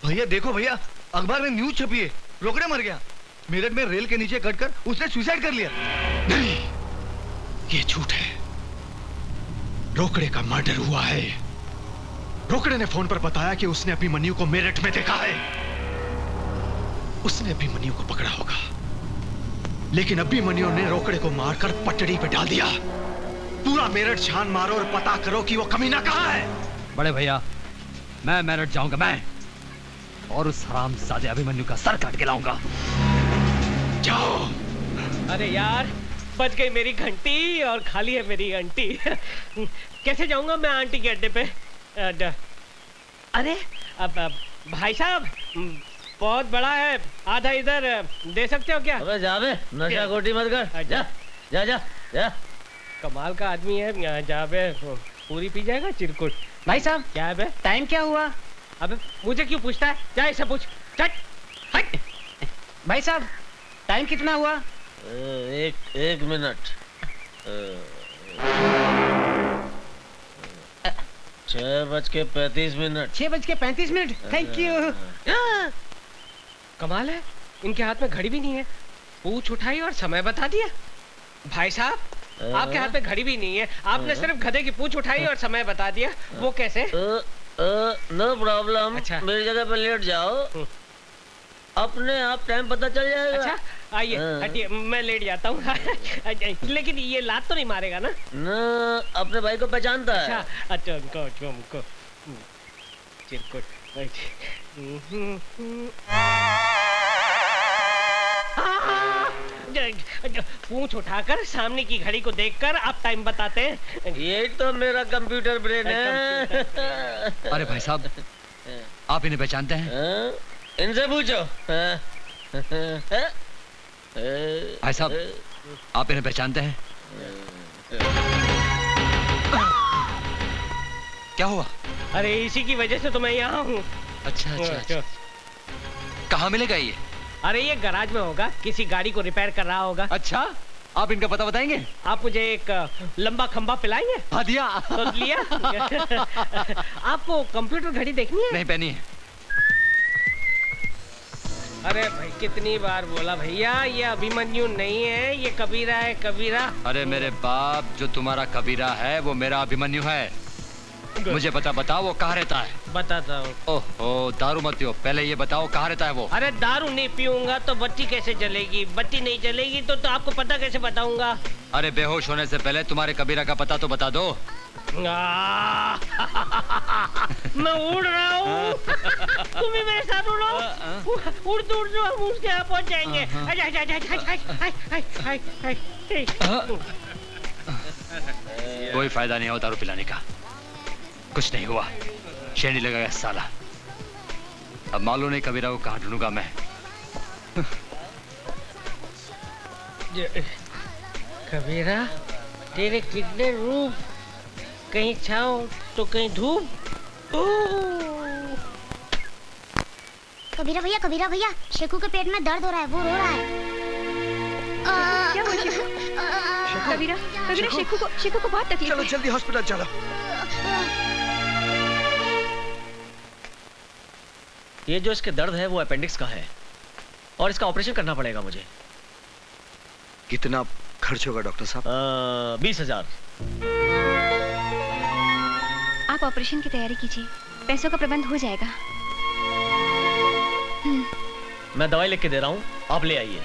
भैया देखो भैया, अखबार में न्यूज छपी है, रोकड़े मर गया। मेरठ में रेल के नीचे कटकर उसने सुसाइड कर लिया। नहीं, ये झूठ है। रोकड़े का मर्डर हुआ है। रोकड़े ने फोन पर बताया कि उसने अभिमन्यु को मेरठ में देखा है। उसने अभिमन्यु को पकड़ा होगा, लेकिन अभिमन्यु ने रोकड़े को मारकर पटड़ी पे डाल दिया। पूरा मेरठ छान मारो और पता करो कि वो कमीना कहाँ है। बड़े भैया, मैं मेरठ जाऊंगा, मैं और उस हरामजादे अभिमन्यु का सर काट के लाऊंगा। जाओ। अरे यार, बच गई मेरी घंटी और खाली है मेरी घंटी। कैसे जाऊंगा मैं आंटी के अड्डे पे? अरे अब भाई साहब, बहुत बड़ा है, आधा इधर दे सकते हो क्या? अबे जा बे, नशा खोटी मत कर। जा जा जा जा। कमाल का आदमी है, जा बे, पूरी पी जाएगा चिरकुट। भाई साहब, क्या है बे? टाइम क्या हुआ? अबे मुझे क्यों पूछता है? जा इसे पूछ। चट हट। भाई साहब, टाइम कितना हुआ? एक मिनट। 6:35। 6:35। Thank you. कमाल है, इनके हाथ में घड़ी भी नहीं है। पूछ उठाई और समय बता दिया। भाई साहब, आपके हाथ में घड़ी भी नहीं है, आपने सिर्फ गधे की पूछ उठाई और समय बता दिया। वो कैसे? No problem. अच्छा। मेरी जगह पे लेट जाओ, अपने आप टाइम पता चल जाएगा। अच्छा आइए, हटिए, मैं लेट जाता हूँ। लेकिन ये लात तो नहीं मारेगा ना? अपने भाई को पहचानता है। अच्छा उनको चिरकुट। पूंछ उठाकर सामने की घड़ी को देखकर आप टाइम बताते हैं। ये तो मेरा कंप्यूटर ब्रेन है। अरे भाई साहब, आप इन्हें पहचानते हैं? इनसे पूछो। भाई साहब, आप इन्हें पहचानते हैं? क्या हुआ? अरे इसी की वजह से तो मैं यहाँ हूँ। अच्छा। कहाँ मिलेगा ये? अरे ये गैराज में होगा, किसी गाड़ी को रिपेयर कर रहा होगा। अच्छा, आप इनका पता बताएंगे? आप मुझे एक लंबा खंबा पिलाएंगे? हाँ दिया। तो लिया। आपको कंप्यूटर घड़ी देखनी है? नहीं पहनी है। अरे भाई, कितनी बार बोला भैया, ये अभिमन्यु नहीं है, ये कबीरा है, कबीरा। अरे मेरे बाप, जो तुम्हारा कबीरा है वो मेरा अभिमन्यु है। मुझे बताओ वो कहाँ रहता है? बताता हूँ। ओहो, दारू मत पियो, पहले ये बताओ कहाँ रहता है वो? अरे दारू नहीं पीऊंगा तो बत्ती कैसे जलेगी? बत्ती नहीं जलेगी तो आपको पता कैसे बताऊंगा? अरे बेहोश होने से पहले तुम्हारे कबीरा का पता तो बता दो। मैं उड़ रहा हूँ, तुम भी मेरे साथ उड़ो। उड़ते हम उसके यहाँ पहुँच जाएंगे। कोई फायदा नहीं हो दारू पिलाने का, कुछ नहीं हुआ, शेरनी लगाया साला। अब मालूम नहीं कबीरा को कहाँ ढूंढूंगा मैं। कबीरा, तेरे कितने रूप, कहीं छाँव तो कहीं धूप। कबीरा भैया, शेखू के पेट में दर्द हो रहा है, वो रो रहा है। क्या हुआ शेखू? कबीरा, शेखू को बहुत तकलीफ है। चलो जल्दी हॉस्पिटल चलो। ये जो इसके दर्द है वो अपेंडिक्स का है और इसका ऑपरेशन करना पड़ेगा मुझे। कितना खर्च होगा डॉक्टर साहब? 20,000। आप ऑपरेशन की तैयारी कीजिए, पैसों का प्रबंध हो जाएगा। मैं दवाई लिख के दे रहा हूँ, आप ले आइए।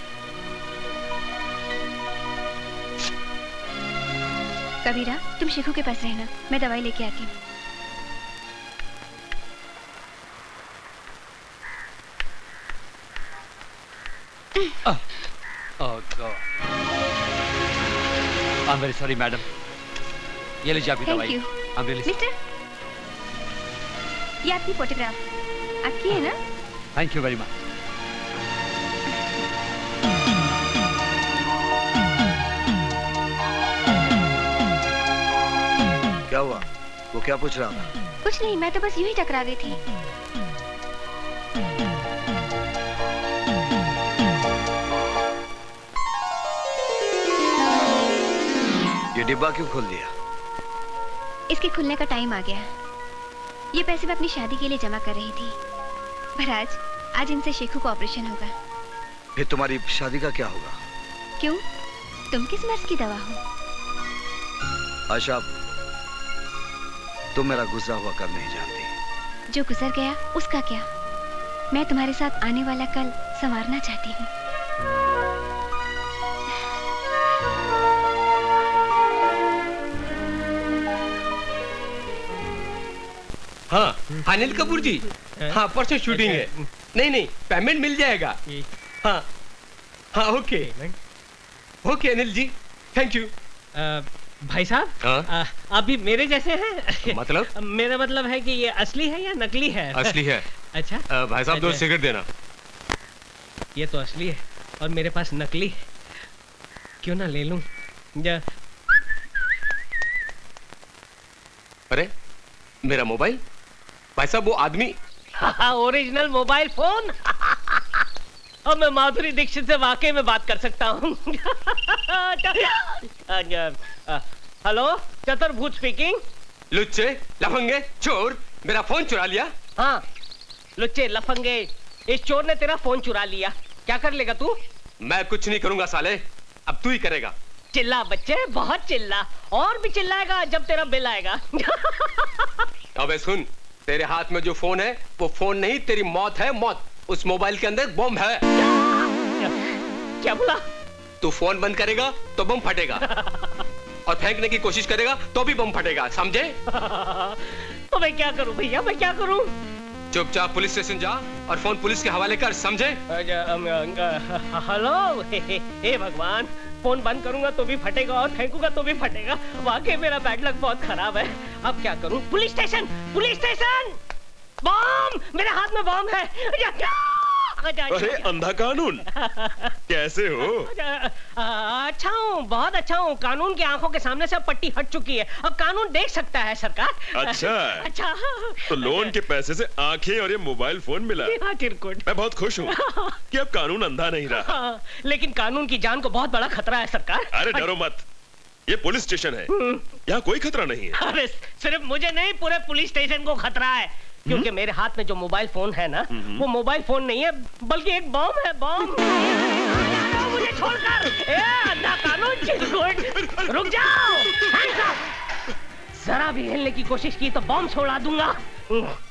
कबीरा, तुम शेखू के पास रहना, मैं दवाई लेके आती हूँ। Oh God. I'm very sorry, madam. ये लीजिए आपकी दवाई। Thank you. I'm really sorry. Mister, ये आपकी फोटोग्राफ, आपकी है ना? Thank you very much. क्या हुआ? वो क्या पूछ रहा था? कुछ नहीं, मैं तो बस यूं ही टकरा गई थी। ये डिब्बा क्यों खोल दिया? इसके खुलने का टाइम आ गया। ये पैसे मैं अपनी शादी के लिए जमा कर रही थी, पर आज इनसे शेखू को ऑपरेशन होगा। फिर तुम्हारी शादी का क्या होगा? क्यों? तुम किस मर्ज की दवा हो? आशा, तुम मेरा गुजरा हुआ कल नहीं जानती। जो गुजर गया उसका क्या? मैं तुम्हारे साथ आने वाला कल संवारना चाहती हूँ। हाँ अनिल कपूर जी, हाँ परसों शूटिंग है। नहीं पेमेंट मिल जाएगा। हाँ हाँ okay Anil ji, thank you. भाई साहब, आप भी मेरे जैसे हैं? मतलब? मेरा मतलब है कि ये असली है या नकली है? असली है। अच्छा भाई साहब, 2 सिगरेट देना। ये तो असली है और मेरे पास नकली है, क्यों ना ले लूं? अरे मेरा मोबाइल, भाई साहब वो आदमी। Original mobile phone. अब मैं माधुरी दीक्षित से वाकई में बात कर सकता हूँ। हेलो, चतुर्भुज स्पीकिंग। लुच्चे, लफंगे, चोर, मेरा फोन चुरा लिया। हाँ, लुच्चे लफंगे, इस चोर ने तेरा फोन चुरा लिया। क्या कर लेगा तू? मैं कुछ नहीं करूंगा साले, अब तू ही करेगा। चिल्ला बच्चे, बहुत चिल्ला, और भी चिल्लाएगा जब तेरा बिल आएगा। अबे सुन, तेरे हाथ में जो फोन है वो फोन नहीं, तेरी मौत है, मौत। उस मोबाइल के अंदर बम है। क्या बोला? तू फोन बंद करेगा तो बम फटेगा और फेंकने की कोशिश करेगा तो भी बम फटेगा, समझे? तो मैं क्या करूं भैया, मैं क्या करूं? चुपचाप पुलिस स्टेशन जा और फोन पुलिस के हवाले कर, समझे? हेलो, हे भगवान, फोन बंद करूंगा तो भी फटेगा और फेंकूंगा तो भी फटेगा। वाकई मेरा बैड लक बहुत खराब है। अब क्या करूं? Police station, police station! Bomb! मेरे हाथ में बम है। अरे अंधा कानून, कैसे हो? अच्छा हूँ, बहुत अच्छा हूँ। कानून की आंखों के सामने से पट्टी हट चुकी है, अब कानून देख सकता है सरकार। अच्छा तो लोन के पैसे से आंखें और ये मोबाइल फोन मिला। मैं बहुत खुश हूँ कि अब कानून अंधा नहीं रहा। लेकिन कानून की जान को बहुत बड़ा खतरा है सरकार। अरे डरो मत, ये पुलिस स्टेशन है, यहाँ कोई खतरा नहीं है। अरे सिर्फ मुझे नहीं, पूरे पुलिस स्टेशन को खतरा है, क्योंकि मेरे हाथ में जो मोबाइल फोन है ना, वो मोबाइल फोन नहीं है बल्कि एक बम है। बम! मुझे छोड़कर! अंधा कानून, चिरकुट! रुक जाओ! जरा भी हिलने की कोशिश की तो बम छोड़ा दूंगा।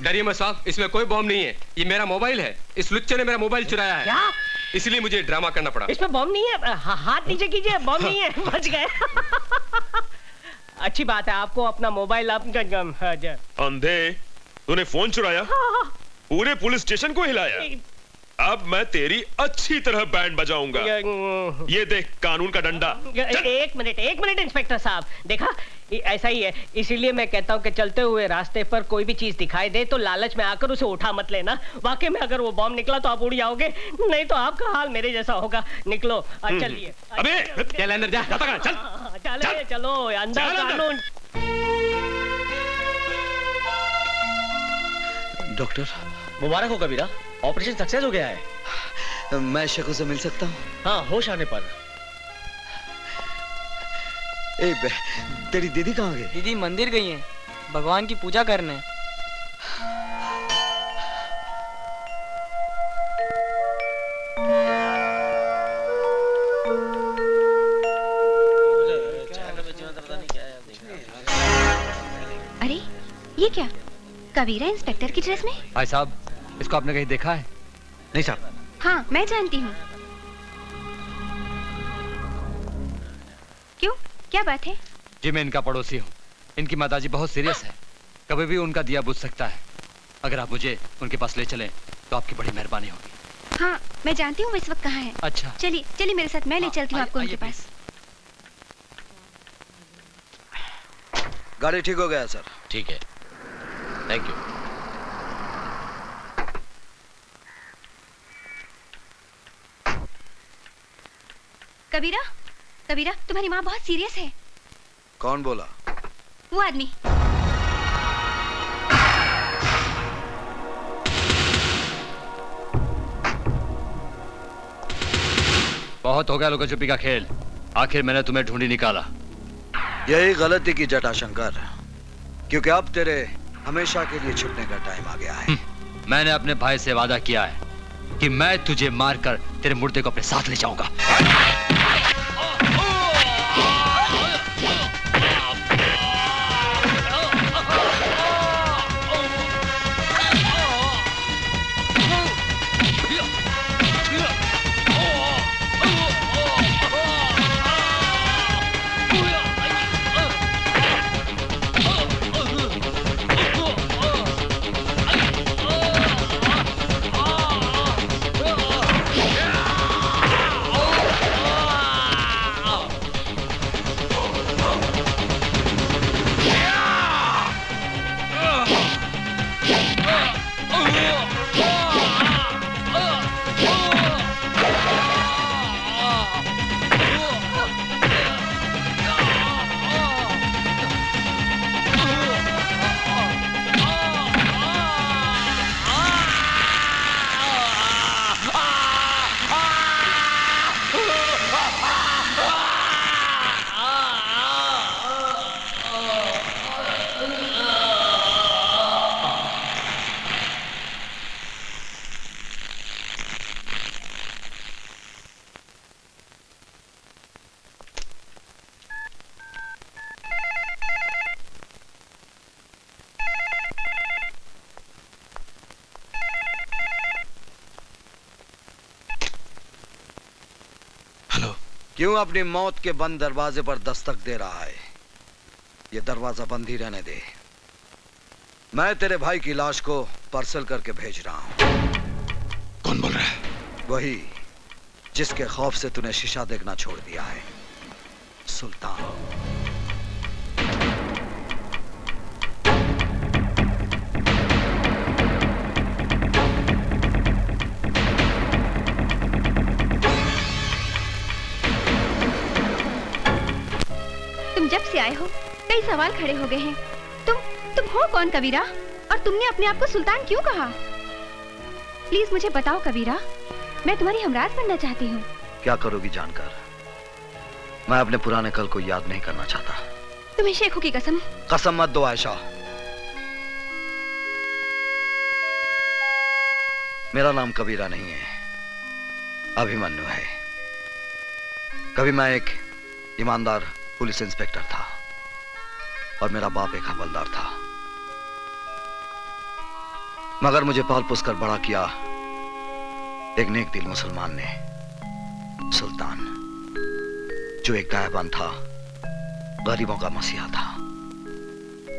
डरिए मत साहब, इसमें कोई बम नहीं है, ये मेरा मोबाइल है। इस लुच्चे ने मेरा मोबाइल चुराया है। क्या? इसलिए मुझे ड्रामा करना पड़ा। इसमें बम नहीं है, हाथ नीचे कीजिए, बम नहीं है, बच गए। अच्छी बात है, आपको अपना मोबाइल अंधे, तूने फोन चुराया? पूरे पुलिस स्टेशन को हिलाया? अब मैं तेरी अच्छी तरह बैंड बजाऊंगा। ये देख कानून का डंडा। एक मिनट इंस्पेक्टर साहब, देखा ऐसा ही है, इसीलिए मैं कहता हूँ कि चलते हुए रास्ते पर कोई भी चीज दिखाई दे तो लालच में आकर उसे उठा मत लेना। वाकई में अगर वो बॉम्ब निकला तो आप उड़ जाओगे, नहीं तो आपका हाल मेरे जैसा होगा। निकलो, चलिए। अबे चल अंदर जा, चल चलो अंदर। कानून। डॉक्टर मुबारक हो कबीरा, ऑपरेशन सक्सेस हो गया है। मैं शेखों से मिल सकता हूँ? हाँ, होश आने पर। तेरी दीदी कहाँ गई? दीदी मंदिर गई हैं, भगवान की पूजा करने। अरे ये क्या, कबीरा इंस्पेक्टर की ड्रेस में? भाई साहब, इसको आपने कहीं देखा है? नहीं साहब। हाँ, मैं जानती हूँ। क्यों, क्या बात है? जी मैं इनका पड़ोसी हूँ। इनकी माताजी बहुत सीरियस है, कभी भी उनका दिया बुझ सकता है। अगर आप मुझे उनके पास ले चलें तो आपकी बड़ी मेहरबानी होगी। हाँ, मैं जानती हूँ वो इस वक्त कहाँ है। अच्छा, चलिए चलिए मेरे साथ, मैं ले चलती हूँ आपको उनके पास। गाड़ी ठीक हो गया सर। ठीक है, थैंक यू। कबीरा, कबीरा, तुम्हारी माँ बहुत सीरियस है। कौन बोला? वो आदमी। बहुत हो गया लुका छुपी का खेल, आखिर मैंने तुम्हें ढूंढी निकाला। यही गलती की जटाशंकर, क्योंकि अब तेरे हमेशा के लिए छुपने का टाइम आ गया है। मैंने अपने भाई से वादा किया है कि मैं तुझे मारकर तेरे मुर्दे को अपने साथ ले जाऊंगा। क्यों अपनी मौत के बंद दरवाजे पर दस्तक दे रहा है? ये दरवाजा बंद ही रहने दे। मैं तेरे भाई की लाश को पार्सल करके भेज रहा हूं। कौन बोल रहा है? वही जिसके खौफ से तूने शीशा देखना छोड़ दिया है, सुल्तान। जब से आए हो कई सवाल खड़े हो गए हैं। तुम हो कौन कबीरा, और तुमने अपने आप को सुल्तान क्यों कहा? प्लीज मुझे बताओ कबीरा, मैं तुम्हारी हमराज बनना चाहती हूँ। क्या करोगी जानकर? मैं अपने पुराने कल को याद नहीं करना चाहता। तुम्हें शेखों की कसम। कसम मत दो आयशा। मेरा नाम कबीरा नहीं है, अभिमन्यु है। कभी मैं एक ईमानदार पुलिस इंस्पेक्टर था और मेरा बाप एक हवलदार था, मगर मुझे पाल पोस कर बड़ा किया एक नेक दिल मुसलमान ने, सुल्तान, जो एक गायबान था, गरीबों का मसीहा था।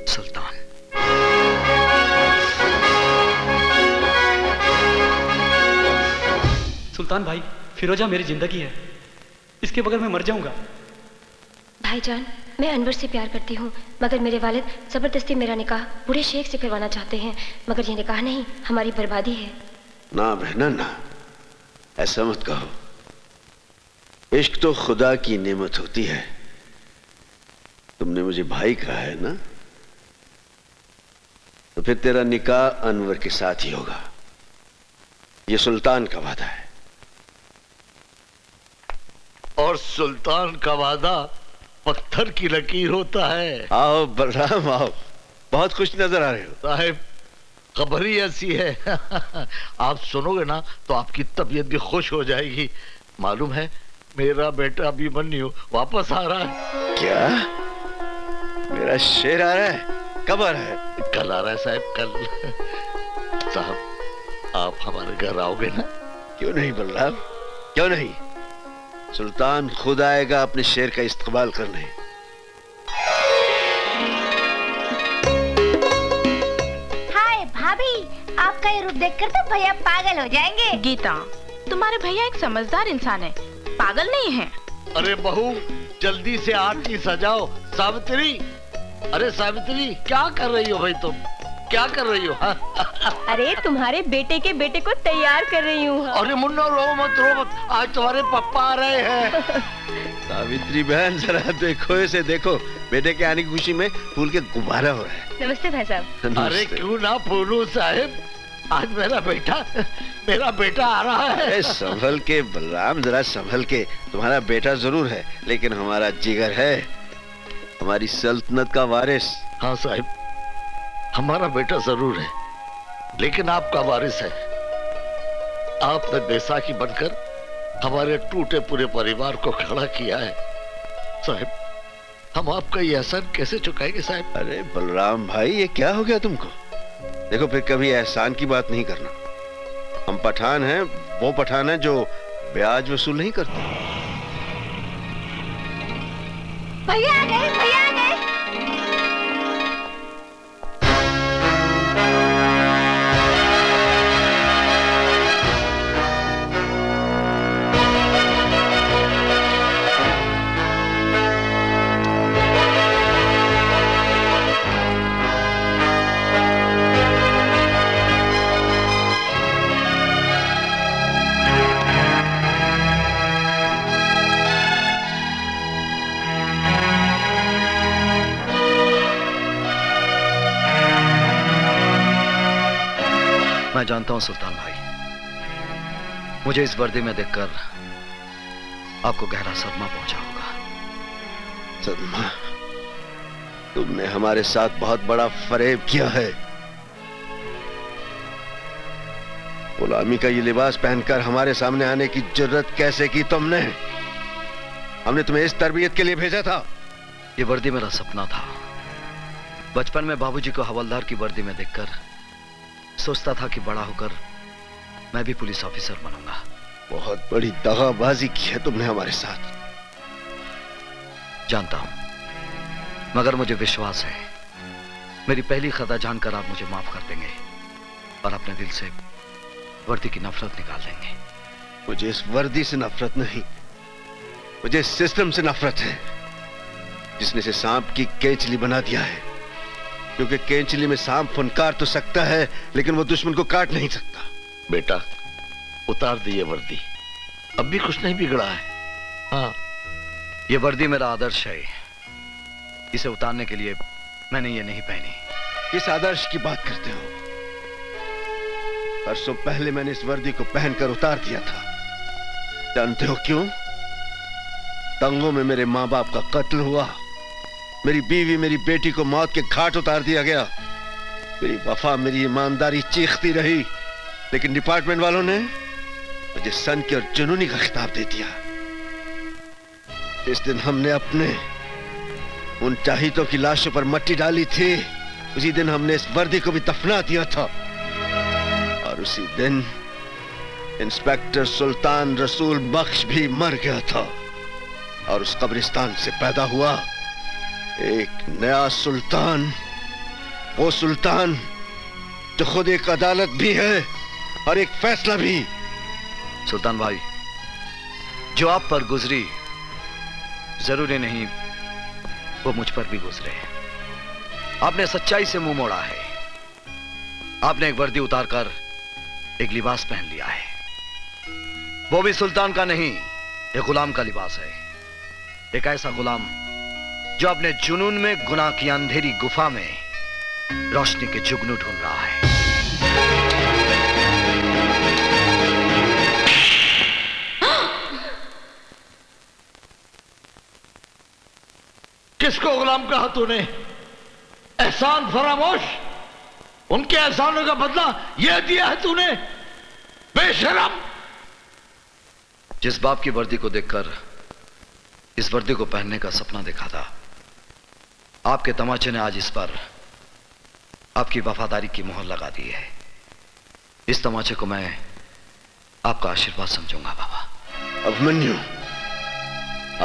सुल्तान। सुल्तान भाई, फिरोजा मेरी जिंदगी है, इसके बगैर मैं मर जाऊंगा। भाईजान, मैं अनवर से प्यार करती हूँ, मगर मेरे वालिद जबरदस्ती मेरा निकाह बूढ़े शेख से करवाना चाहते हैं, मगर ये निकाह नहीं, हमारी बर्बादी है। ना बहना ना, ऐसा मत कहो। इश्क तो खुदा की नेमत होती है। तुमने मुझे भाई कहा है ना, तो फिर तेरा निकाह अनवर के साथ ही होगा। ये सुल्तान का वादा है। और सुल्तान का वादा पत्थर की लकीर होता है। आओ बलराम आओ, बहुत खुश नजर आ रहे हो। साहिब, खबर ही ऐसी है आप सुनोगे ना तो आपकी तबीयत भी खुश हो जाएगी। मालूम है, मेरा बेटा अभिमन्यु वापस आ रहा है। क्या? मेरा शेर आ रहा है? कब आ रहा है? कल आ रहा है साहब, कल। साहब, आप हमारे घर आओगे ना? क्यों नहीं बलराम, क्यों नहीं। सुल्तान खुद आएगा अपने शेर का इस्तकबाल करने। हाय भाभी, आपका ये रूप देखकर तो भैया पागल हो जाएंगे। गीता, तुम्हारे भैया एक समझदार इंसान है, पागल नहीं है। अरे बहू, जल्दी से आरती सजाओ। सावित्री, अरे सावित्री, क्या कर रही हो भाई तुम? क्या कर रही हो? अरे तुम्हारे बेटे के बेटे को तैयार कर रही हूँ। अरे मुन्ना, रो मत, आज तुम्हारे पापा आ रहे हैं। सावित्री बहन, जरा देखो इसे, देखो, बेटे के आने की खुशी में फूल के गुब्बारा हो रहा है। नमस्ते भाई साहब। अरे क्यों ना फूलू साहिब, आज मेरा बेटा आ रहा है। संभल के बलराम, जरा संभल के। तुम्हारा बेटा जरूर है, लेकिन हमारा जिगर है, हमारी सल्तनत का वारिस। हाँ साहिब, हमारा बेटा जरूर है, लेकिन आपका वारिस है। आपने बैसाखी बनकर हमारे टूटे पूरे परिवार को खड़ा किया है। साहिब, हम आपका ये एहसान कैसे चुकाएंगे साहिब? अरे बलराम भाई, ये क्या हो गया तुमको? देखो, फिर कभी एहसान की बात नहीं करना। हम पठान हैं, वो पठान है जो ब्याज वसूल नहीं करते। भैया आ गए, भैया आ गए। मैं जानता हूं सुल्तान भाई, मुझे इस वर्दी में देखकर आपको गहरा सदमा पहुंचा होगा। सदमा? तुमने हमारे साथ बहुत बड़ा फरेब किया है। गुलामी का ये लिबास पहनकर हमारे सामने आने की जुर्रत कैसे की तुमने? हमने तुम्हें इस तरबियत के लिए भेजा था। ये वर्दी मेरा सपना था। बचपन में बाबूजी को हवलदार की वर्दी में देखकर सोचता था कि बड़ा होकर मैं भी पुलिस ऑफिसर बनूंगा। बहुत बड़ी दगाबाजी की है तुमने हमारे साथ। जानता हूं, मगर मुझे विश्वास है मेरी पहली खता जानकर आप मुझे माफ कर देंगे और अपने दिल से वर्दी की नफरत निकाल देंगे। मुझे इस वर्दी से नफरत नहीं, मुझे इस सिस्टम से नफरत है जिसने इसे सांप की केंचली बना दिया है। क्योंकि केंचली में सांप फुनकार तो सकता है, लेकिन वो दुश्मन को काट नहीं सकता। बेटा, उतार दिए वर्दी, अब भी कुछ नहीं बिगड़ा है। हाँ, ये वर्दी मेरा आदर्श है। इसे उतारने के लिए मैंने ये नहीं पहनी। किस आदर्श की बात करते हो? परसों पहले मैंने इस वर्दी को पहनकर उतार दिया था। जानते हो क्यों? दंगों में मेरे माँ बाप का कत्ल हुआ, मेरी बीवी मेरी बेटी को मौत के घाट उतार दिया गया। मेरी वफा, मेरी ईमानदारी चीखती रही, लेकिन डिपार्टमेंट वालों ने मुझे सन की और जुनूनी का खिताब दे दिया। जिस दिन हमने अपने उन चाहितों की लाशों पर मट्टी डाली थी, उसी दिन हमने इस वर्दी को भी दफना दिया था। और उसी दिन इंस्पेक्टर सुल्तान रसूल बख्श भी मर गया था। और उस कब्रिस्तान से पैदा हुआ एक नया सुल्तान, वो सुल्तान जो खुद एक अदालत भी है और एक फैसला भी, सुल्तान भाई, जो आप पर गुजरी जरूरी नहीं वो मुझ पर भी गुजरे। आपने सच्चाई से मुंह मोड़ा है। आपने एक वर्दी उतारकर एक लिबास पहन लिया है, वो भी सुल्तान का नहीं, एक गुलाम का लिबास है। एक ऐसा गुलाम जो अपने जुनून में गुनाह की अंधेरी गुफा में रोशनी के जुगनू ढूंढ रहा है। किसको गुलाम कहा तूने? एहसान फरामोश, उनके एहसानों का बदला यह दिया है तूने, बेशरम। जिस बाप की वर्दी को देखकर इस वर्दी को पहनने का सपना देखा था, आपके तमाचे ने आज इस पर आपकी वफादारी की मोहर लगा दी है। इस तमाचे को मैं आपका आशीर्वाद समझूंगा बाबा। अभिमन्यु,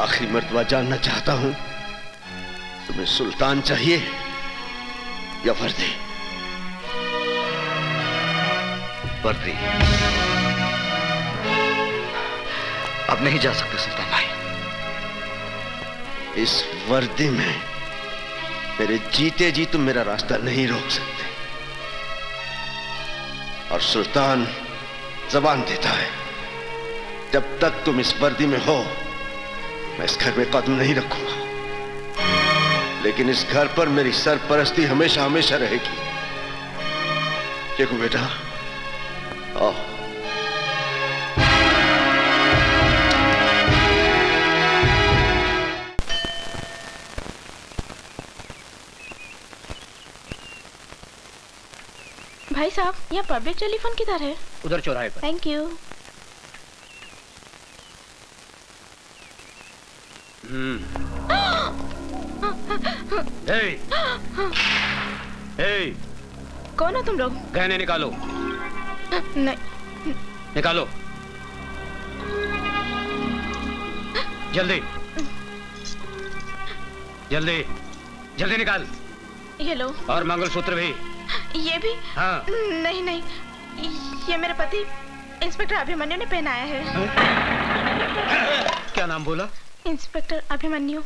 आखिरी मर्तबा जानना चाहता हूं, तुम्हें सुल्तान चाहिए या वर्दी? वर्दी। अब नहीं जा सकते सुल्तान भाई। इस वर्दी में मेरे जीते जी तुम मेरा रास्ता नहीं रोक सकते। और सुल्तान जबान देता है, जब तक तुम इस वर्दी में हो मैं इस घर में कदम नहीं रखूंगा, लेकिन इस घर पर मेरी सरपरस्ती हमेशा हमेशा रहेगी। देखो बेटा, आओ। भाई साहब, यहाँ पब्लिक टेलीफोन किधर है? उधर चौराहे पर। Thank you. कौन हो तुम लोग? गहने निकालो। नहीं। निकालो जल्दी जल्दी जल्दी निकाल। ये लो। और मंगलसूत्र भी। ये भी? हाँ। नहीं नहीं, ये मेरे पति इंस्पेक्टर अभिमन्यु ने पहनाया है। क्या नाम बोला? इंस्पेक्टर अभिमन्यु।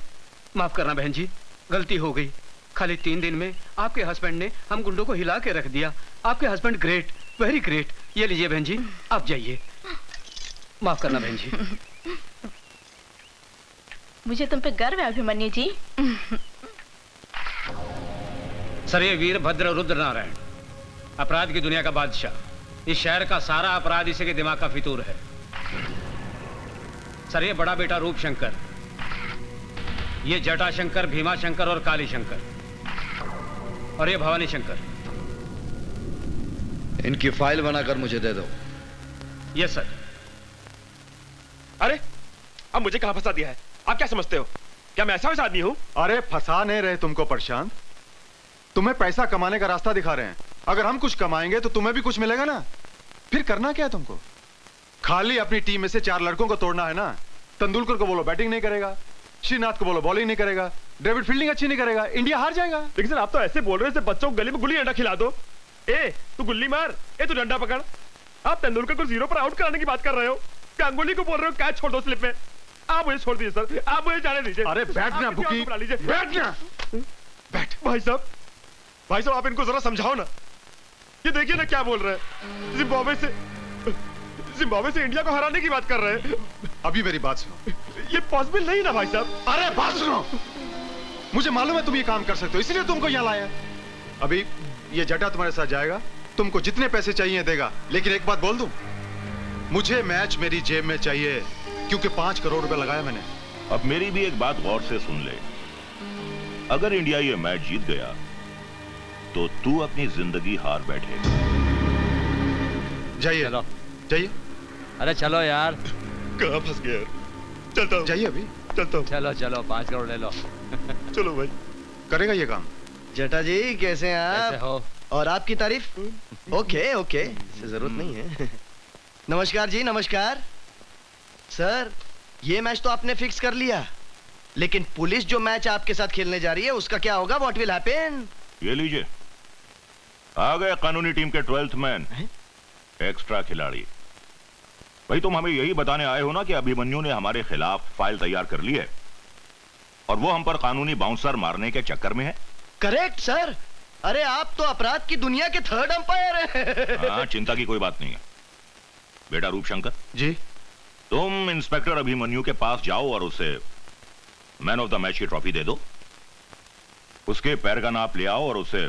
माफ करना बहन जी, गलती हो गई। खाली 3 दिन में आपके हस्बैंड ने हम गुंडों को हिला के रख दिया। आपके हस्बैंड ग्रेट, वेरी ग्रेट। ये लीजिए बहन जी, आप जाइए। माफ करना बहन जी। मुझे तुम पे गर्व है अभिमन्यु जी। सर, ये वीरभद्र रुद्र नारायण, अपराध की दुनिया का बादशाह, इस शहर का सारा अपराध इसी के दिमाग का फितूर है। सर, ये बड़ा बेटा रूप शंकर, ये जटा शंकर, भीमा शंकर और काली शंकर, और ये भवानी शंकर। इनकी फाइल बनाकर मुझे दे दो। Yes sir. अरे, अब मुझे कहां फंसा दिया है? आप क्या समझते हो? क्या मैं ऐसा वैसा आदमी हूं? अरे फंसा नहीं रहे तुमको प्रशांत, तुम्हें पैसा कमाने का रास्ता दिखा रहे हैं। अगर हम कुछ कमाएंगे तो तुम्हें भी कुछ मिलेगा ना। फिर करना क्या है तुमको? खाली अपनी टीम में से 4 लड़कों को तोड़ना है ना। तेंदुलकर को बोलो बैटिंग नहीं करेगा, श्रीनाथ को बोलो बॉलिंग नहीं करेगा, डेविड फील्डिंग अच्छी नहीं करेगा, इंडिया हार जाएगा। लेकिन सर, आप तो ऐसे बोल रहे हैं बच्चों को गली में गुल्ली डंडा खिला दो। ए तू गुल्ली मार, ए तू डंडा पकड़। आप तेंदुलकर को 0 पर आउट कराने की बात कर रहे हो, गांगुली को बोल रहे हो कैच छोड़ दो स्लिप में। आप मुझे छोड़ दीजिए सर, आप मुझे जाने दीजिए। अरे बैठना बुकी, बैठना। बैठ। भाई साहब आप इनको जरा समझाओ ना। ये देखिए ना क्या बोल रहे हैं, जिम्बाब्वे से इंडिया को हराने की बात कर रहे हैं। अभी मेरी बात सुनो। ये पॉसिबल नहीं ना भाई साहब। अरे बात सुनो, मुझे मालूम है तुम ये काम कर सकते हो, इसलिए तुमको यहाँ लाया। अभी ये जटा तुम्हारे साथ जाएगा, तुमको जितने पैसे चाहिए देगा। लेकिन एक बात बोल दूं, मुझे मैच मेरी जेब में चाहिए, क्योंकि 5 करोड़ रुपए लगाया मैंने। अब मेरी भी एक बात गौर से सुन ले। अगर इंडिया ये मैच जीत गया तो तू अपनी जिंदगी हार बैठेगा। जाइए जाइए। अरे चलो यार। कहाँ फंस गया यार? चलता हूँ। जाइए अभी। चलता हूँ। चलो चलो 5 करोड़ ले लो। चलो भाई। करेगा ये काम। जटा जी कैसे हैं आप? कैसे हो? और आपकी तारीफ? ओके ओके, इससे जरूरत नहीं है। नमस्कार जी, नमस्कार। सर, ये मैच तो आपने फिक्स कर लिया, लेकिन पुलिस जो मैच आपके साथ खेलने जा रही है उसका क्या होगा? What will happen? ये लीजिए, आ गए कानूनी टीम के 12th मैन, एक्स्ट्रा खिलाड़ी। भाई तुम हमें यही बताने आए हो ना कि अभिमन्यु ने हमारे खिलाफ फाइल तैयार कर ली है और वो हम पर कानूनी बाउंसर मारने के चक्कर में है। Correct sir. अरे आप तो अपराध की दुनिया के थर्ड अंपायर हैं। हाँ, चिंता की कोई बात नहीं है। बेटा रूपशंकर जी, तुम इंस्पेक्टर अभिमन्यु के पास जाओ और उसे मैन ऑफ द मैच की ट्रॉफी दे दो। उसके पैर का नाप ले आओ और उसे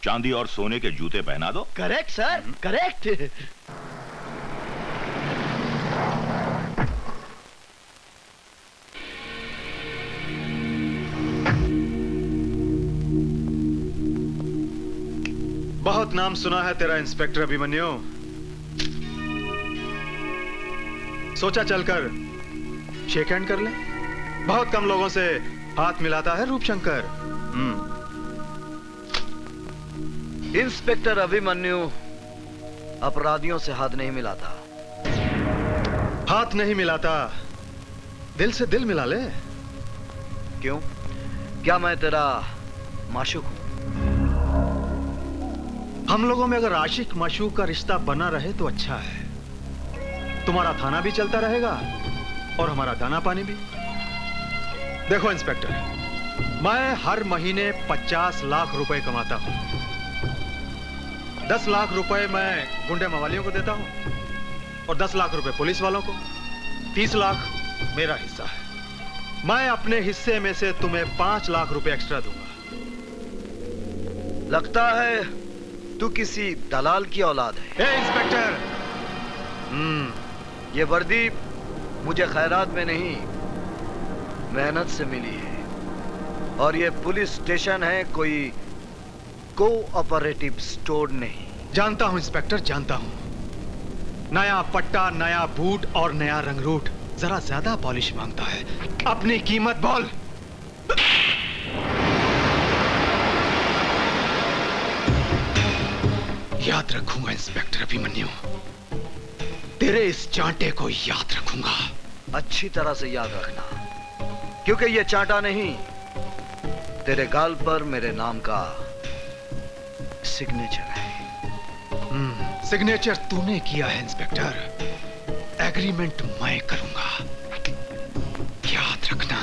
चांदी और सोने के जूते पहना दो। Correct sir, correct. बहुत नाम सुना है तेरा इंस्पेक्टर अभिमन्यु। सोचा चलकर शेक हैंड कर ले। बहुत कम लोगों से हाथ मिलाता है रूपशंकर। इंस्पेक्टर अभिमन्यु अपराधियों से हाथ नहीं मिलाता। हाथ नहीं मिलाता, दिल से दिल मिला ले। क्यों? क्या मैं तेरा माशूक हूं? हम लोगों में अगर आशिक माशूक का रिश्ता बना रहे तो अच्छा है। तुम्हारा थाना भी चलता रहेगा और हमारा दाना पानी भी। देखो इंस्पेक्टर, मैं हर महीने 50 लाख रुपए कमाता हूं। 10 लाख रुपए मैं गुंडे मवालियों को देता हूं और 10 लाख रुपए पुलिस वालों को। 30 लाख मेरा हिस्सा है। मैं अपने हिस्से में से तुम्हें 5 लाख रुपए एक्स्ट्रा दूंगा। लगता है तू किसी दलाल की औलाद है। ए इंस्पेक्टर, ये वर्दी मुझे खैरात में नहीं, मेहनत से मिली है। और ये पुलिस स्टेशन है, कोई कोऑपरेटिव स्टोर नहीं। जानता हूं इंस्पेक्टर, जानता हूं। नया पट्टा, नया बूट और नया रंगरूट जरा ज्यादा पॉलिश मांगता है। अपनी कीमत बोल। याद रखूंगा इंस्पेक्टर अभिमन्यु, तेरे इस चांटे को याद रखूंगा। अच्छी तरह से याद रखना, क्योंकि ये चांटा नहीं, तेरे गाल पर मेरे नाम का सिग्नेचर है। सिग्नेचर तूने किया है इंस्पेक्टर, एग्रीमेंट मैं करूंगा, याद रखना।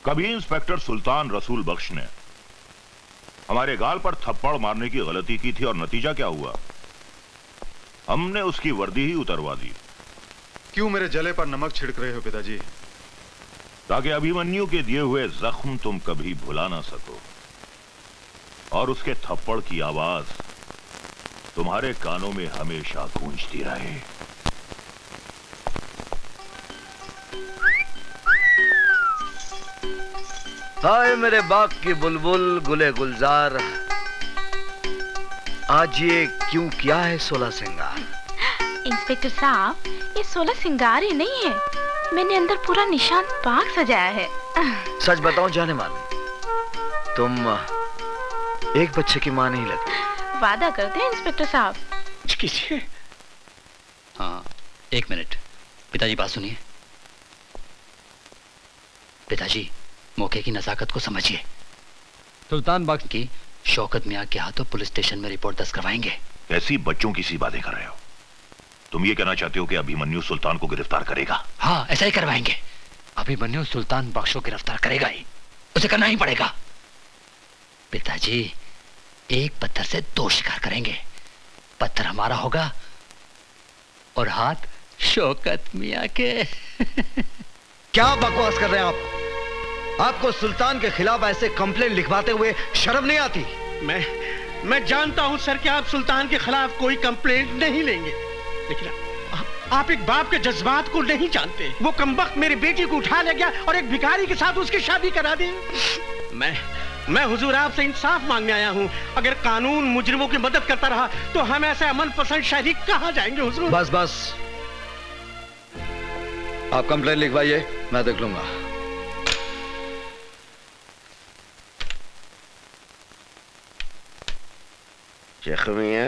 कभी इंस्पेक्टर सुल्तान रसूल बख्श ने हमारे गाल पर थप्पड़ मारने की गलती की थी और नतीजा क्या हुआ? हमने उसकी वर्दी ही उतरवा दी। क्यों मेरे जले पर नमक छिड़क रहे हो पिताजी? ताकि अभिमन्यु के दिए हुए जख्म तुम कभी भुला ना सको और उसके थप्पड़ की आवाज तुम्हारे कानों में हमेशा गूंजती रहे। हाय मेरे बाग की बुलबुल, गुले गुलजार, आज ये क्यों किया है 16 सिंगार? इंस्पेक्टर साहब, ये 16 सिंगार ही नहीं है, मैंने अंदर पूरा निशान बाग सजाया है। सच बताऊं जाने मान, तुम एक बच्चे की मां नहीं लगती। वादा करते हैं इंस्पेक्टर साहब। कीजिए। हाँ, एक मिनट। पिताजी बात सुनिए। पिताजी, मौके की नजाकत को समझिए। सुल्तान बख्श की शौकत मियाँ के हाथों पुलिस स्टेशन में रिपोर्ट दर्ज करवाएंगे। ऐसी बच्चों की सी बातें कर रहे हो? तुम ये कहना चाहते हो कि अभिमन्यु सुल्तान को गिरफ्तार करेगा? हाँ, ऐसा ही करवाएंगे। अभिमन्यु सुल्तान बख्श को गिरफ्तार करेगा ही, उसे करना ही पड़ेगा। पिताजी, एक पत्थर से 2 शिकार करेंगे। पत्थर हमारा होगा और हाथ शौकत मियाँ के। क्या बकवास कर रहे हैं आप? आपको सुल्तान के खिलाफ ऐसे कंप्लेंट लिखवाते हुए शर्म नहीं आती? मैं जानता हूं सर कि आप सुल्तान के खिलाफ कोई कंप्लेंट नहीं लेंगे, लेकिन आप एक बाप के जज्बात को नहीं जानते। वो कमबख्त मेरी बेटी को उठा ले गया और एक भिखारी के साथ उसकी शादी करा दी। मैं हुजूर आपसे इंसाफ मांगने आया हूं। अगर कानून मुजरिमों की मदद करता रहा तो हम ऐसे अमन पसंद शहरी कहां जाएंगे हुजूर? बस बस, आप कंप्लेंट लिखवाइए, मैं देख लूंगा। शेख मियां,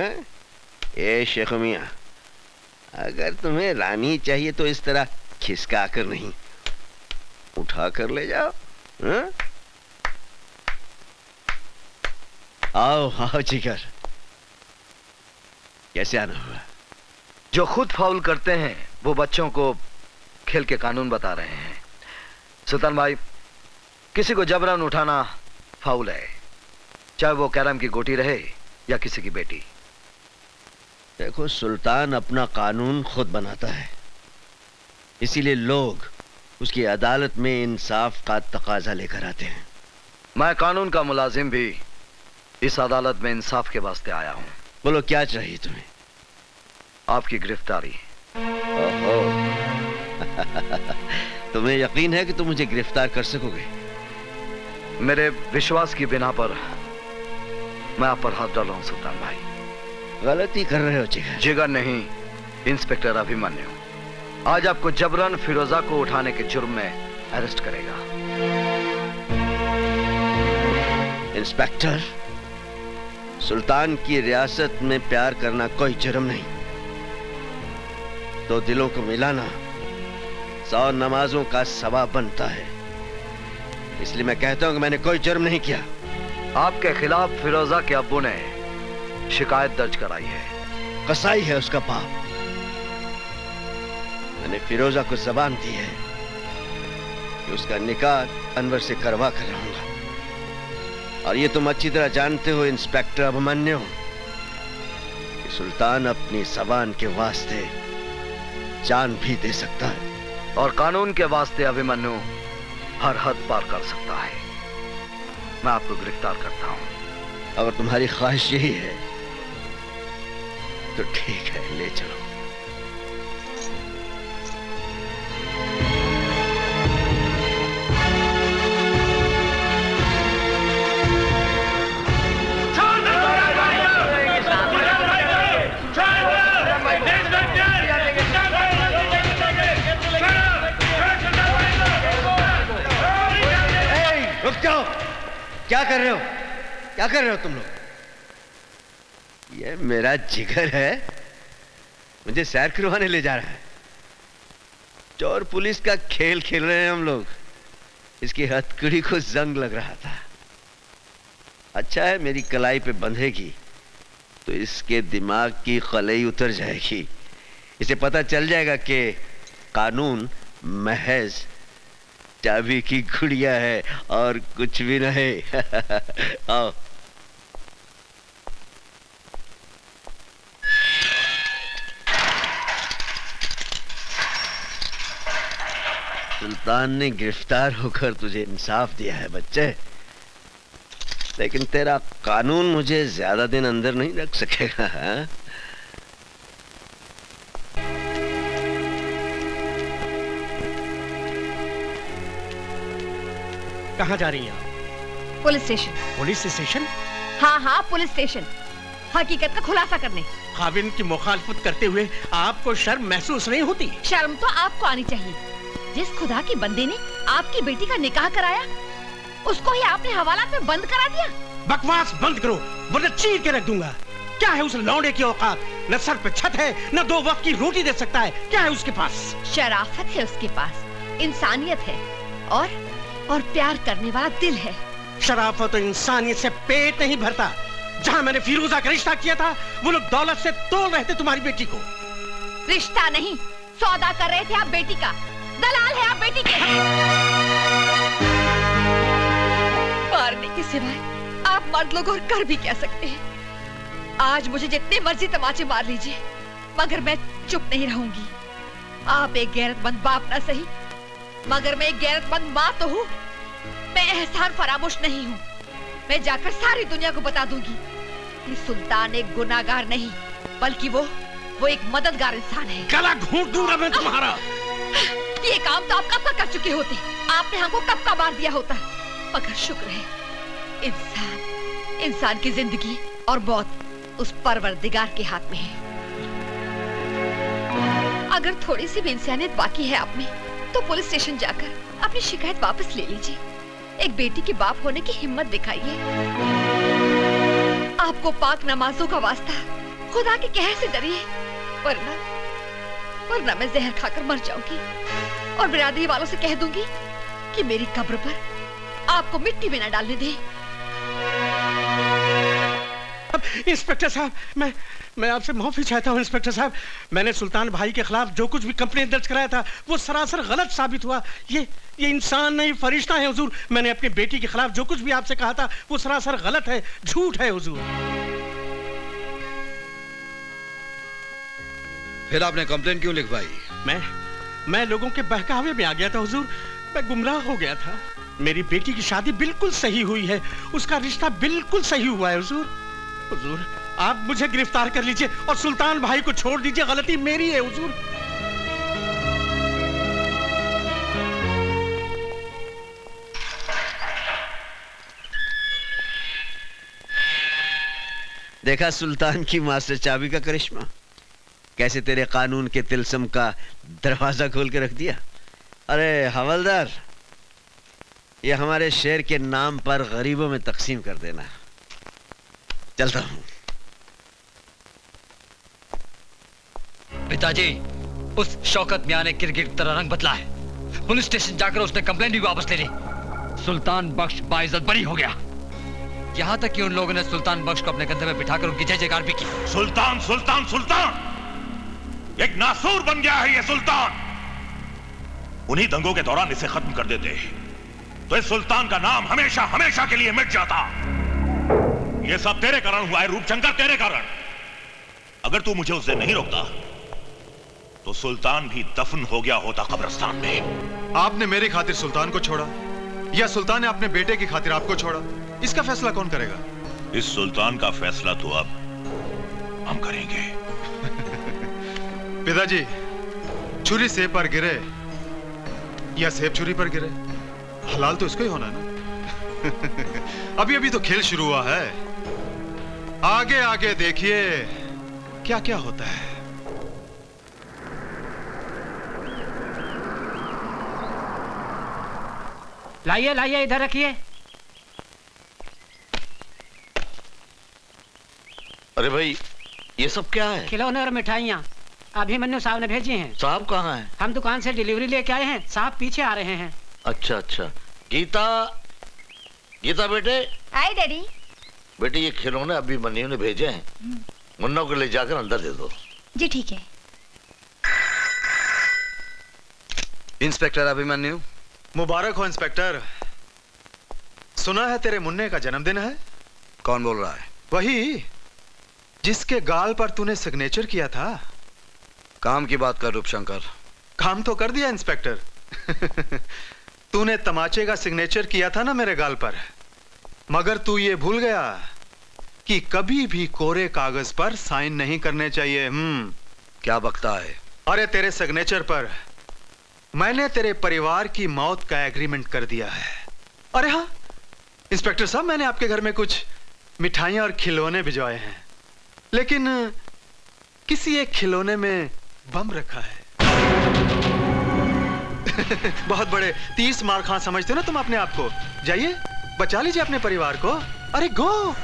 ए शेख मियां, अगर तुम्हें रानी चाहिए तो इस तरह खिसका कर नहीं, उठा कर ले जाओ। हाँ? आओ आओ जिगर, कैसे आना हुआ? जो खुद फाउल करते हैं वो बच्चों को खेल के कानून बता रहे हैं। सुल्तान भाई, किसी को जबरन उठाना फाउल है, चाहे वो कैरम की गोटी रहे या किसी की बेटी। देखो, सुल्तान अपना कानून खुद बनाता है, इसीलिए लोग उसकी अदालत में इंसाफ का तकाजा लेकर आते हैं। मैं कानून का मुलाजिम भी इस अदालत में इंसाफ के वास्ते आया हूं। बोलो, क्या चाहिए तुम्हें? आपकी गिरफ्तारी। ओहो। तुम्हें यकीन है कि तुम मुझे गिरफ्तार कर सकोगे? मेरे विश्वास की बिना पर मैं आप पर हाथ डाल रहा हूं सुल्तान भाई। गलती कर रहे हो जिगर। जिगर नहीं, इंस्पेक्टर अभिमन्यु आज आपको जबरन फिरोजा को उठाने के जुर्म में अरेस्ट करेगा। इंस्पेक्टर, सुल्तान की रियासत में प्यार करना कोई जुर्म नहीं। दो दिलों को मिलाना 100 नमाजों का सवाब बनता है। इसलिए मैं कहता हूं कि मैंने कोई जुर्म नहीं किया। आपके खिलाफ फिरोजा के अब्बू ने शिकायत दर्ज कराई है। कसाई है उसका बाप। मैंने फिरोजा को जबान दी है कि उसका निकाह अनवर से करवा कर रहूंगा। और ये तुम अच्छी तरह जानते हो इंस्पेक्टर अभिमन्यु कि सुल्तान अपनी जबान के वास्ते जान भी दे सकता है। और कानून के वास्ते अभिमन्यु हर हद पार कर सकता है। मैं आपको गिरफ्तार करता हूं। अगर तुम्हारी ख्वाहिश यही है तो ठीक है, ले चलो। रुक जाओ, क्या कर रहे हो? क्या कर रहे हो तुम लोग? ये मेरा जिगर है, मुझे सैर करवाने ले जा रहा है। चोर पुलिस का खेल खेल रहे हैं हम लोग। इसकी हथकड़ी को जंग लग रहा था। अच्छा है मेरी कलाई पे बंधेगी तो इसके दिमाग की खलई उतर जाएगी। इसे पता चल जाएगा कि कानून महज चाबी की गुड़िया है और कुछ भी नहीं। आओ। सुल्तान ने गिरफ्तार होकर तुझे इंसाफ दिया है बच्चे, लेकिन तेरा कानून मुझे ज्यादा दिन अंदर नहीं रख सकेगा। हाँ? कहाँ जा रही हैं आप? Police station. Police station? हाँ हाँ, पुलिस स्टेशन, हकीकत का खुलासा करने। खाविन की मुखालफत करते हुए आपको शर्म महसूस नहीं होती? शर्म तो आपको आनी चाहिए। जिस खुदा की बंदे ने आपकी बेटी का निकाह कराया, उसको ही आपने हवालात में बंद करा दिया। बकवास बंद करो वरना चीर के रख दूंगा। क्या है उस लौंडे की औकात? न सर पे छत है, न 2 वक्त की रोटी दे सकता है। क्या है उसके पास? शराफत है उसके पास, इंसानियत है और प्यार करने वाला दिल है। शराफत और इंसानियत से पेट नहीं भरता। जहाँ मैंने फिरोजा का रिश्ता किया था, वो लोग दौलत से तोड़ रहे थे तुम्हारी बेटी को। रिश्ता नहीं, सौदा कर रहे थे आप बेटी का। दलाल है आप बेटी के। मारने के सिवाय आप मर्द लोग और कर भी क्या सकते हैं। आज मुझे जितने मर्जी तमाचे मार लीजिए, मगर मैं चुप नहीं रहूंगी। आप एक गैरतमंद बाप ना सही, मगर मैं एक गैरतमंद माँ तो हूँ। मैं एहसान फरामोश नहीं हूँ। मैं जाकर सारी दुनिया को बता दूंगी कि सुल्तान एक गुनाहगार नहीं, बल्कि वो एक मददगार इंसान है। गला घूंट दूंगा मैं तुम्हारा। ये काम तो आप कब का कर चुके होते। आपने हमको कब का मार दिया होता। मगर शुक्र है, इंसान की जिंदगी और मौत उस परवरदिगार के हाथ में है। अगर थोड़ी सी भी इंसानियत बाकी है आप में, तो पुलिस स्टेशन जाकर अपनी शिकायत वापस ले लीजिए। एक बेटी के बाप होने की हिम्मत दिखाइए। आपको पाक नमाजों का वास्ता, खुदा के कहर से डरिए, वरना मैं जहर खाकर मर जाऊंगी और बिरादरी वालों से कह दूंगी कि मेरी कब्र पर आपको मिट्टी में न डालने दे। इंस्पेक्टर साहब, मैं आपसे माफी चाहता हूँ इंस्पेक्टर साहब। मैंने सुल्तान भाई के खिलाफ जो कुछ भी कंप्लेंट दर्ज कराया था वो सरासर गलत साबित हुआ। ये इंसान नहीं फरिश्ता है हुजूर। मैंने अपनी बेटी के खिलाफ जो कुछ भी आपसे कहा था वो सरासर गलत है, झूठ है हुजूर। फिर आपने कंप्लेंट क्यों लिखवाई? मैं लोगों के बहकावे में आ गया था हुजूर। मैं गुमराह हो गया था। मेरी बेटी की शादी बिल्कुल सही हुई है, उसका रिश्ता बिल्कुल सही हुआ है हुजूर। हुजूर आप मुझे गिरफ्तार कर लीजिए और सुल्तान भाई को छोड़ दीजिए, गलती मेरी है हुजूर। देखा सुल्तान की मास्टर चाबी का करिश्मा, कैसे तेरे कानून के तिलस्म का दरवाजा खोल के रख दिया। अरे हवलदार, ये हमारे शेर के नाम पर गरीबों में तकसीम कर देना। चलता हूं। पिताजी, उस शौकत मियां ने क्रिकेट की तरह रंग बदला है। पुलिस स्टेशन जाकर उसने कंप्लेंट भी वापस ले ली। सुल्तान बख्श बाइज्जत बरी हो गया। यहाँ तक कि उन लोगों ने सुल्तान बख्श को अपने कंधे में बिठाकर उनकी जय जयकार भी की। सुल्तान सुल्तान सुल्तान, एक नासूर बन गया है ये सुल्तान। उन्हीं दंगों के दौरान इसे खत्म कर देते तो इस सुल्तान का नाम हमेशा हमेशा के लिए मिट जाता। ये सब तेरे कारण हुआ है रूपशंकर, तेरे कारण। अगर तू मुझे उस दिन नहीं रोकता तो सुल्तान भी दफन हो गया होता कब्रिस्तान में। आपने मेरी खातिर सुल्तान को छोड़ा या सुल्तान ने अपने बेटे की खातिर आपको छोड़ा, इसका फैसला कौन करेगा? इस सुल्तान का फैसला तो अब हम करेंगे। पिताजी, छुरी सेब पर गिरे या सेब छुरी पर गिरे, हलाल तो इसको ही होना ना। अभी अभी तो खेल शुरू हुआ है, आगे आगे देखिए क्या क्या होता है। लाइए लाइए, इधर रखिए। अरे भाई, ये सब क्या है? खिलौने और मिठाइयाँ अभिमन्यु साहब ने भेजी हैं। साहब कहाँ हैं? हम दुकान से डिलीवरी लेके आए हैं, साहब पीछे आ रहे हैं। अच्छा अच्छा। गीता, गीता बेटे। आई डैडी। बेटे ये खिलौने अभिमन्यु ने भेजे हैं, मुन्ना को ले जाकर अंदर दे दो। जी ठीक है। इंस्पेक्टर अभिमन्यु। मुबारक हो इंस्पेक्टर। सुना है तेरे मुन्ने का जन्मदिन है। कौन बोल रहा है? वही जिसके गाल पर तूने सिग्नेचर किया था। काम की बात कर रूपशंकर। काम तो कर दिया इंस्पेक्टर। तूने तमाचे का सिग्नेचर किया था ना मेरे गाल पर, मगर तू ये भूल गया कि कभी भी कोरे कागज पर साइन नहीं करने चाहिए। क्या बकता है? अरे तेरे सिग्नेचर पर मैंने तेरे परिवार की मौत का एग्रीमेंट कर दिया है। अरे हाँ इंस्पेक्टर साहब, मैंने आपके घर में कुछ मिठाइयां और खिलौने भिजवाए हैं, लेकिन किसी एक खिलौने में बम रखा है। बहुत बड़े 30 मार खां समझते हो ना तुम अपने आप को। जाइए बचा लीजिए अपने परिवार को। अरे गो।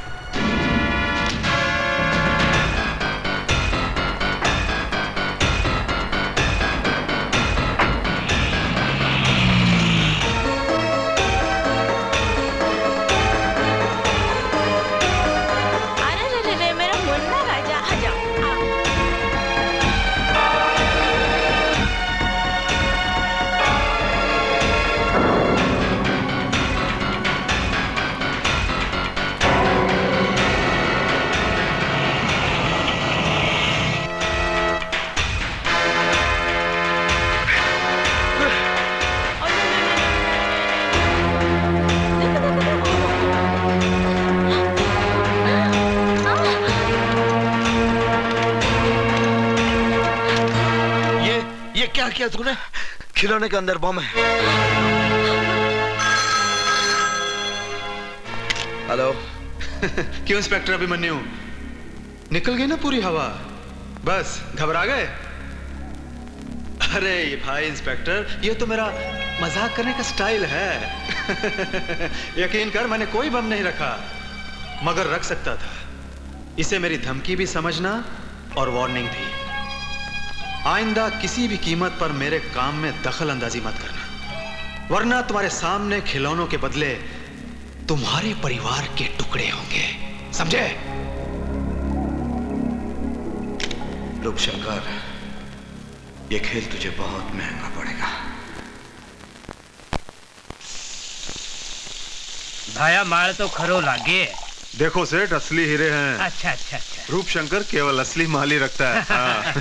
क्या किया तूने? खिलौने के अंदर बम है। हेलो। क्यों इंस्पेक्टर अभिमन्यु, निकल गई ना पूरी हवा? बस घबरा गए? अरे भाई इंस्पेक्टर, ये तो मेरा मजाक करने का स्टाइल है। यकीन कर मैंने कोई बम नहीं रखा, मगर रख सकता था। इसे मेरी धमकी भी समझना और वार्निंग भी। आइंदा किसी भी कीमत पर मेरे काम में दखल अंदाजी मत करना, वरना तुम्हारे सामने खिलौनों के बदले तुम्हारे परिवार के टुकड़े होंगे, समझे? रूपशंकर, ये खेल तुझे बहुत महंगा पड़ेगा। भाया मार तो खरो लागे। देखो सेठ, असली हीरे हैं। अच्छा अच्छा अच्छा। रूपशंकर केवल असली माल ही रखता है। हाँ।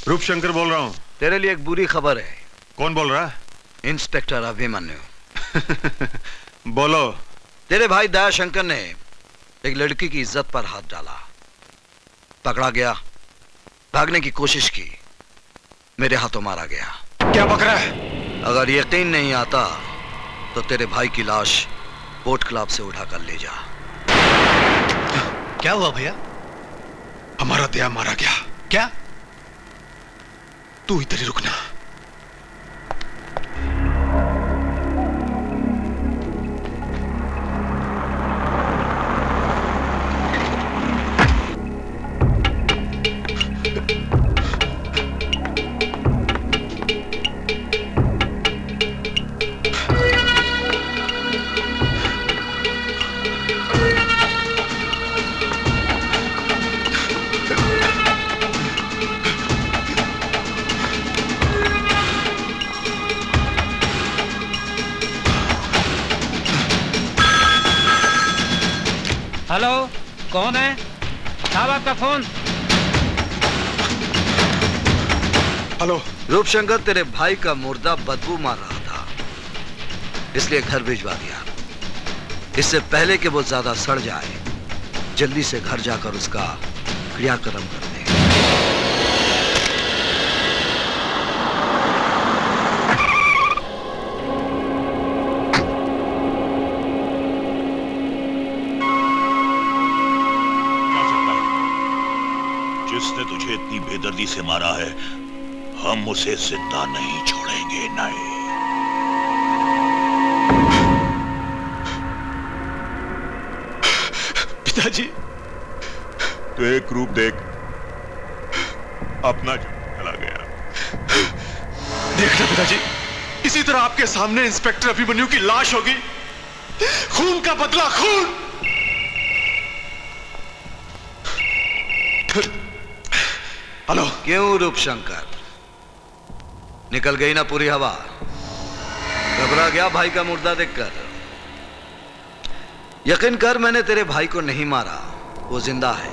रूपशंकर बोल रहा हूँ। तेरे लिए एक बुरी खबर है। कौन बोल रहा है? इंस्पेक्टर अभिमन्यु। बोलो। तेरे भाई दयाशंकर ने एक लड़की की इज्जत पर हाथ डाला, पकड़ा गया, भागने की कोशिश की, मेरे हाथों मारा गया। क्या पकड़ा है? अगर यकीन नहीं आता तो तेरे भाई की लाश बोट क्लब से उठाकर ले जा। क्या हुआ भैया? हमारा दया मारा गया। क्या? तू इधर ही रुकना। हेलो, कौन है? साहब आपका फोन। हेलो। रूपशंकर, तेरे भाई का मुर्दा बदबू मार रहा था, इसलिए घर भिजवा दिया। इससे पहले कि वो ज्यादा सड़ जाए, जल्दी से घर जाकर उसका क्रियाक्रम कर दे। जिसने तुझे इतनी बेदर्दी से मारा है, हम उसे जिंदा नहीं छोड़ेंगे। नहीं। पिताजी, तो एक रूप देख, अपना चला गया। देखना पिताजी, इसी तरह आपके सामने इंस्पेक्टर अभिमन्यु की लाश होगी। खून का बदला, खून। हेलो। क्यों रूपशंकर, निकल गई ना पूरी हवा? घबरा गया भाई का मुर्दा देखकर? यकीन कर, मैंने तेरे भाई को नहीं मारा, वो जिंदा है।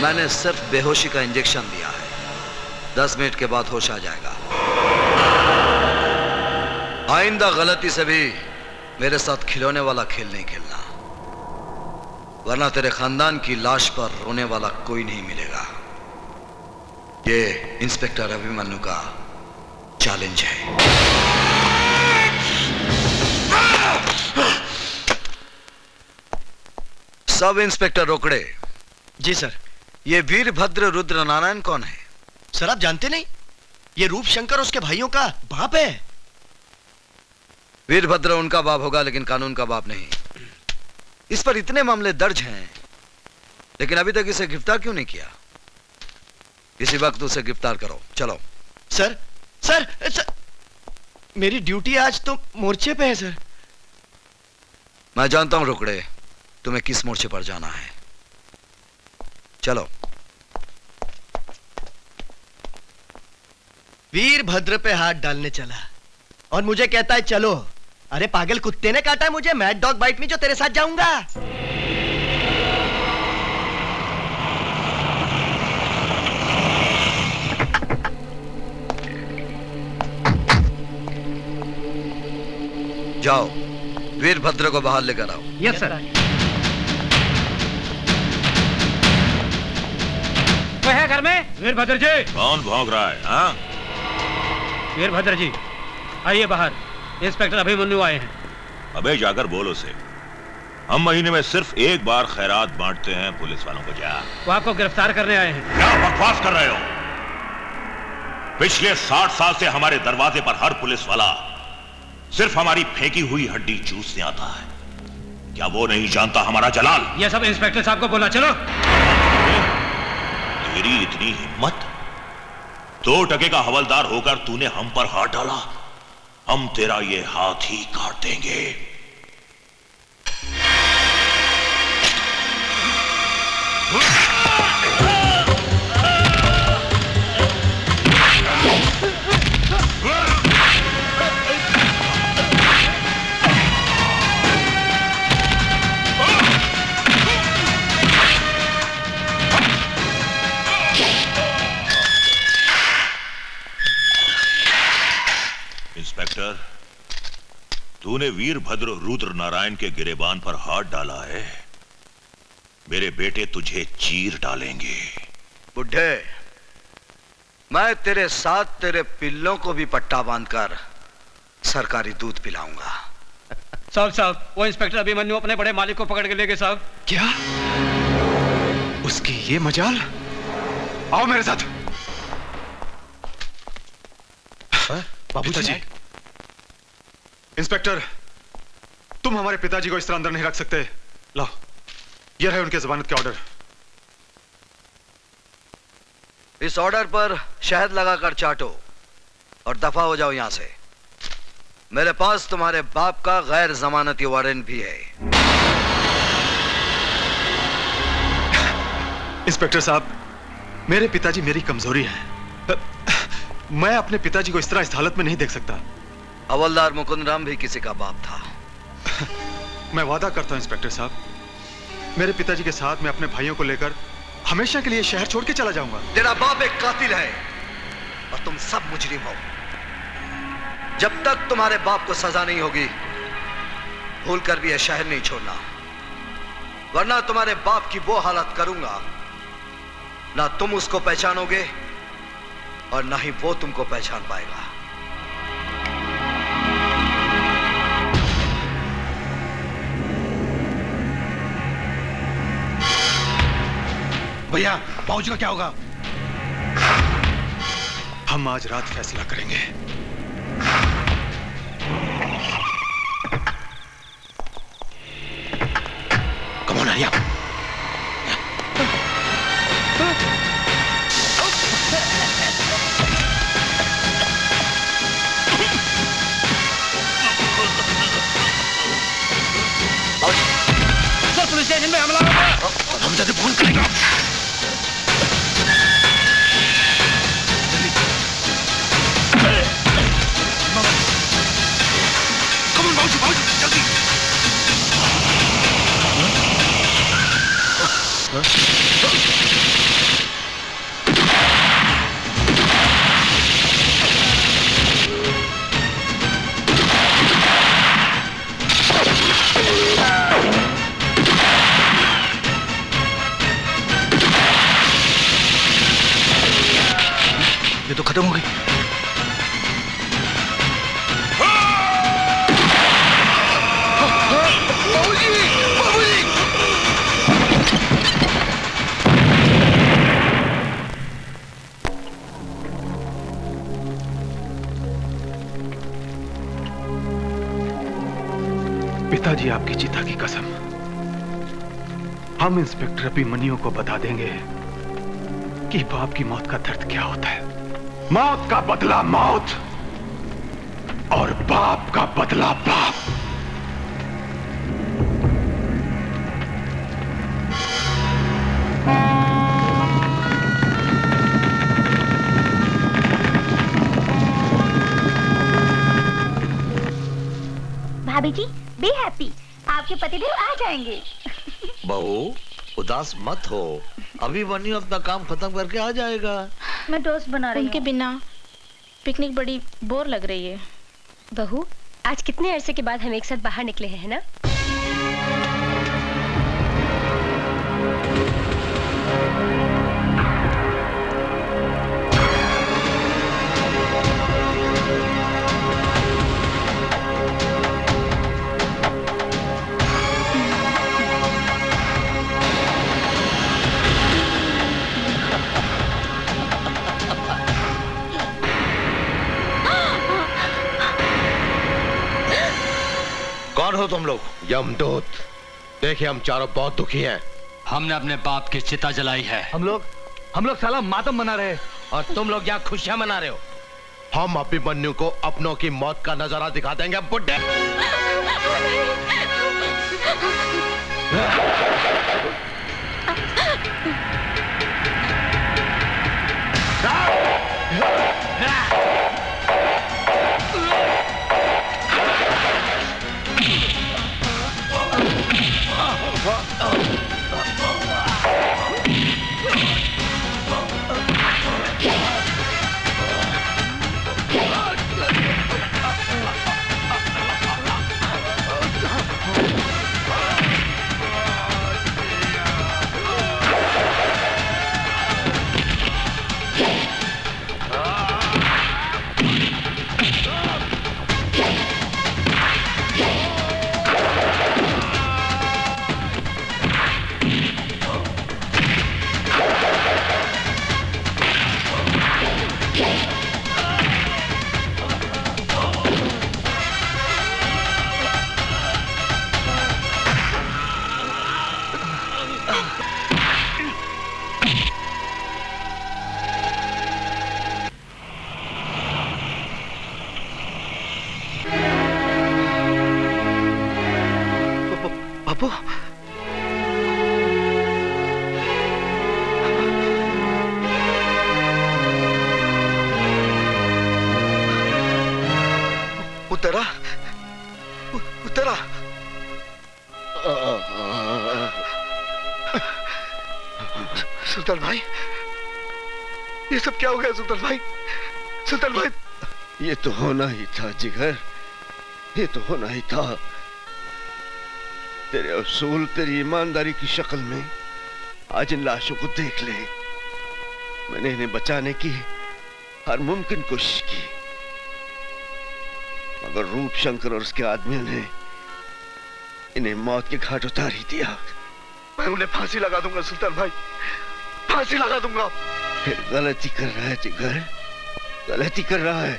मैंने सिर्फ बेहोशी का इंजेक्शन दिया है। 10 मिनट के बाद होश आ जाएगा। आइंदा गलती से भी मेरे साथ खिलौने वाला खेल नहीं खेलना, वरना तेरे खानदान की लाश पर रोने वाला कोई नहीं मिलेगा। ये इंस्पेक्टर अभिमन्यु का चैलेंज है। सब इंस्पेक्टर रोकड़े। जी सर। ये वीरभद्र रुद्र नारायण कौन है? सर आप जानते नहीं? ये रूपशंकर उसके भाइयों का बाप है। वीरभद्र उनका बाप होगा, लेकिन कानून का बाप नहीं। इस पर इतने मामले दर्ज हैं, लेकिन अभी तक इसे गिरफ्तार क्यों नहीं किया? इसी वक्त उसे गिरफ्तार करो। चलो। सर सर, सर मेरी ड्यूटी आज तो मोर्चे पे है सर। मैं जानता हूं रोकड़े, तुम्हें किस मोर्चे पर जाना है। चलो। वीरभद्र पे हाथ डालने चला और मुझे कहता है चलो। अरे पागल कुत्ते ने काटा है मुझे, मैड डॉग बाइट में, जो तेरे साथ जाऊंगा। जाओ, वीरभद्र को बाहर लेकर आओ। Yes sir. कोई है घर में? वीरभद्र जी। कौन भौंक रहा है? हाँ? वीरभद्र जी आइए बाहर, इंस्पेक्टर अभिमन्यु आए हैं। अबे जाकर बोल उसे, हम महीने में सिर्फ एक बार खैरात बांटते हैं पुलिस वालों को। जा। वो आपको गिरफ्तार करने आए हैं। क्या बकवास कर रहे हो? पिछले 60 साल से हमारे दरवाजे पर हर पुलिस वाला सिर्फ हमारी फेंकी हुई हड्डी चूसने आता है। क्या वो नहीं जानता हमारा जलाल? ये सब इंस्पेक्टर साहब को बोला। चलो। तेरी इतनी हिम्मत? 2 टके का हवलदार होकर तूने हम पर हाथ डाला हम तेरा ये हाथ ही काट देंगे। इंस्पेक्टर, तूने वीरभद्र रुद्र नारायण के गिरेबान पर हाथ डाला है। मेरे बेटे तुझे चीर डालेंगे। बुढ़े, मैं तेरे साथ तेरे पिल्लों को भी पट्टा बांधकर सरकारी दूध पिलाऊंगा। साहब, वो इंस्पेक्टर अभिमन्यु अपने बड़े मालिक को पकड़ के ले गए साहब। क्या? उसकी ये मजाल? आओ मेरे साथ। पिताजी। इंस्पेक्टर, तुम हमारे पिताजी को इस तरह अंदर नहीं रख सकते। लाओ, ये रहे उनके जमानत के ऑर्डर। इस ऑर्डर पर शहद लगाकर चाटो और दफा हो जाओ यहां से। मेरे पास तुम्हारे बाप का गैर जमानती वारंट भी है। इंस्पेक्टर साहब, मेरे पिताजी मेरी कमजोरी है। मैं अपने पिताजी को इस तरह इस हालत में नहीं देख सकता। हवलदार मुकुंद राम भी किसी का बाप था। मैं वादा करता हूं इंस्पेक्टर साहब, मेरे पिताजी के साथ मैं अपने भाइयों को लेकर हमेशा के लिए शहर छोड़ के चला जाऊंगा। तेरा बाप एक कातिल है और तुम सब मुजरिम हो। जब तक तुम्हारे बाप को सजा नहीं होगी, भूल कर भी यह शहर नहीं छोड़ना, वरना तुम्हारे बाप की वो हालत करूंगा ना तुम उसको पहचानोगे और ना ही वो तुमको पहचान पाएगा। भैया, बाबूजी का क्या होगा? हम आज रात फैसला करेंगे। Come on Arya. Sir, police station में हमला हो गया। हम जल्दी फोन करेगा। ये तो खत्म हो गई। पिताजी, आपकी चिता की कसम, हम इंस्पेक्टर अभिमन्यु को बता देंगे कि बाप की मौत का दर्द क्या होता है। मौत का बदला मौत और बाप का बदला बाप। भाभी जी, बी हैप्पी, आपके पतिदेव आ जाएंगे। बहू, उदास मत हो, अभिमन्यु अपना काम खत्म करके आ जाएगा। मैं टोस्ट बना रही हूँ। उनके बिना पिकनिक बड़ी बोर लग रही है। बहू, आज कितने अरसे के बाद हम एक साथ बाहर निकले हैं ना? कौन हो तुम लोग? यमदूत। देखिए, हम चारों बहुत दुखी हैं। हमने अपने बाप की चिता जलाई है। हम लोग साला मातम मना रहे हैं और तुम लोग यहाँ खुशियां मना रहे हो। हम अभिमन्यु को अपनों की मौत का नजारा दिखा देंगे बुड्ढे। बापू, उतरा उतरा। सुल्तान भाई, ये सब क्या हो गया सुल्तान भाई? सुल्तान भाई, ये तो होना ही था जिगर, ये तो होना ही था। तेरे असूल, तेरी ईमानदारी की शक्ल में आज इन लाशों को देख ले। मैंने इन्हें बचाने की हर मुमकिन कोशिश की, मगर रूप शंकर और उसके आदमियों ने इन्हें मौत के घाट उतार ही दिया। मैं उन्हें फांसी लगा दूंगा सुल्तान भाई, फांसी लगा दूंगा। फिर गलती कर रहा है जिगर, गलती कर रहा है।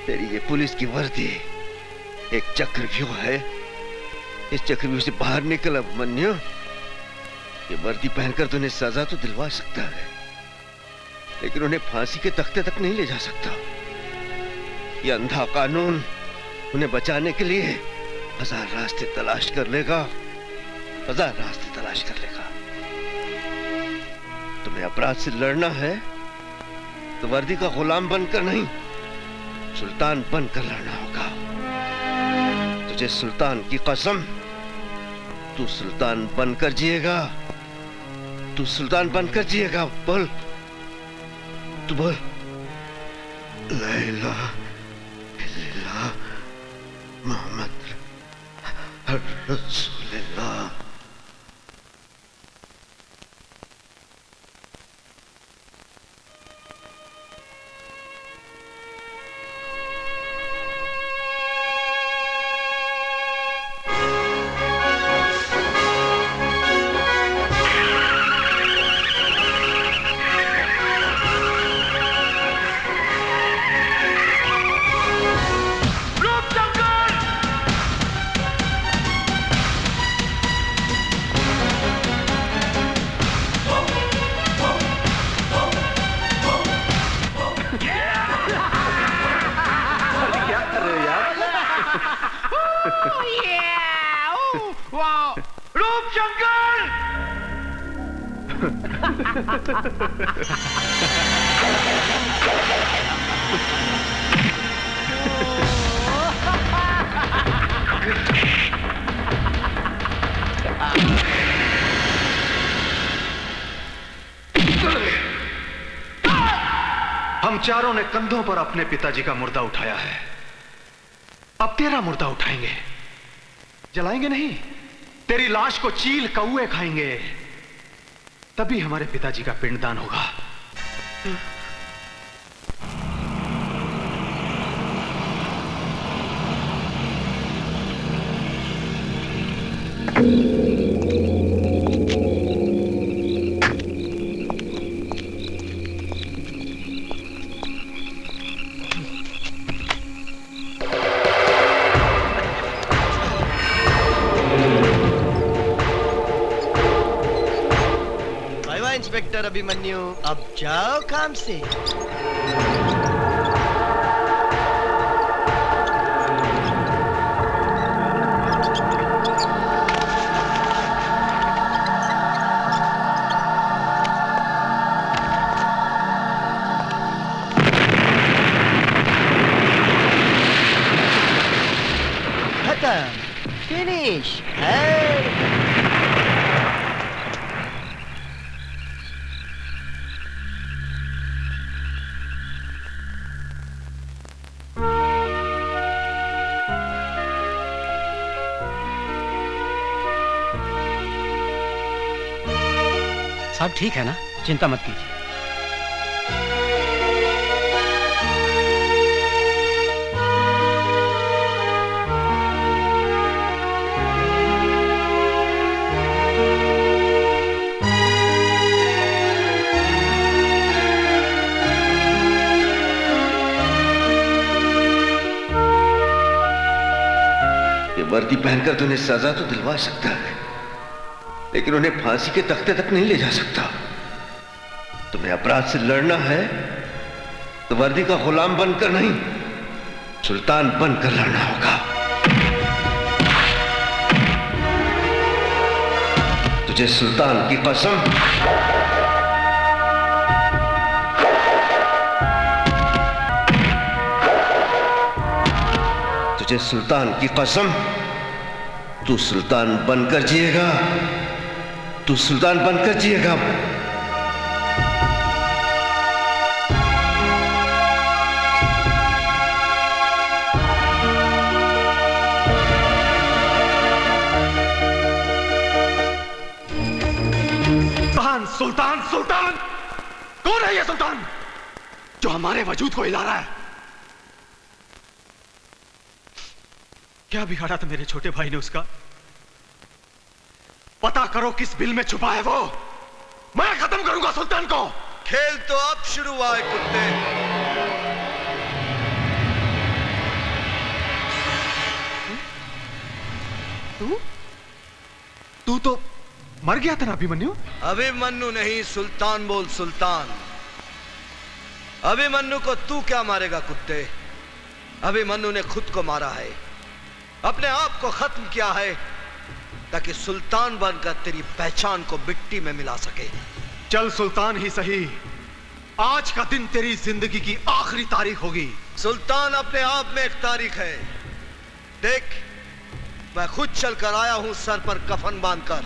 तेरी ये पुलिस की वर्दी एक चक्रव्यूह है। इस चक्रव्यूह से बाहर निकल अभिमन्यु। ये वर्दी पहनकर तो उन्हें सजा तो दिलवा सकता है, लेकिन उन्हें फांसी के तख्ते तक नहीं ले जा सकता। ये अंधा कानून उन्हें बचाने के लिए हजार रास्ते तलाश कर लेगा, हजार रास्ते तलाश कर लेगा। तुम्हें अपराध से लड़ना है तो वर्दी का गुलाम बनकर नहीं, सुल्तान बनकर लड़ना होगा। तुझे सुल्तान की कसम, तू सुल्तान बनकर जिएगा, तू सुल्तान बनकर जिएगा। बोल, तू बोल, ला इलाहा इल्लल्लाह मोहम्मद रसूलुल्लाह। हम चारों ने कंधों पर अपने पिताजी का मुर्दा उठाया है, अब तेरा मुर्दा उठाएंगे। जलाएंगे नहीं, तेरी लाश को चील कौए खाएंगे, तभी हमारे पिताजी का पिंडदान होगा। इंस्पेक्टर अभिमन्यु, अब जाओ काम से। खत्म, फिनिश है। सब ठीक है ना, चिंता मत कीजिए। ये वर्दी पहनकर तो उन्हें सजा तो दिलवा सकता है, लेकिन उन्हें फांसी के तख्ते तक नहीं ले जा सकता। तुम्हें अपराध से लड़ना है तो वर्दी का गुलाम बनकर नहीं, सुल्तान बनकर लड़ना होगा। तुझे सुल्तान की कसम, तुझे सुल्तान की कसम, तू सुल्तान बनकर जिएगा, तू सुल्तान बनकर जिएगा। सुल्तान, सुल्तान कौन है ये सुल्तान जो हमारे वजूद को हिला रहा है? क्या बिगाड़ा था मेरे छोटे भाई ने उसका? पता करो किस बिल में छुपा है वो। मैं खत्म करूंगा सुल्तान को। खेल तो अब शुरू हुआ है कुत्ते। तू तो मर गया था ना अभिमन्यु? अभिमन्यु नहीं, सुल्तान बोल, सुल्तान। अभिमन्यु को तू क्या मारेगा कुत्ते? अभिमन्यु ने खुद को मारा है, अपने आप को खत्म किया है, ताकि सुल्तान बनकर तेरी पहचान को मिट्टी में मिला सके। चल सुल्तान ही सही, आज का दिन तेरी जिंदगी की आखिरी तारीख होगी। सुल्तान अपने आप में एक तारीख है। देख, मैं खुद चलकर आया हूं सर पर कफन बांधकर।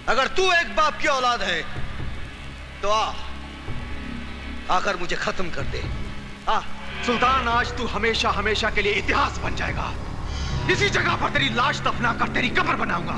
अगर तू एक बाप की औलाद है तो आकर मुझे खत्म कर दे। सुल्तान, आज तू हमेशा हमेशा के लिए इतिहास बन जाएगा। इसी जगह पर तेरी लाश दफना कर तेरी कब्र बनाऊंगा।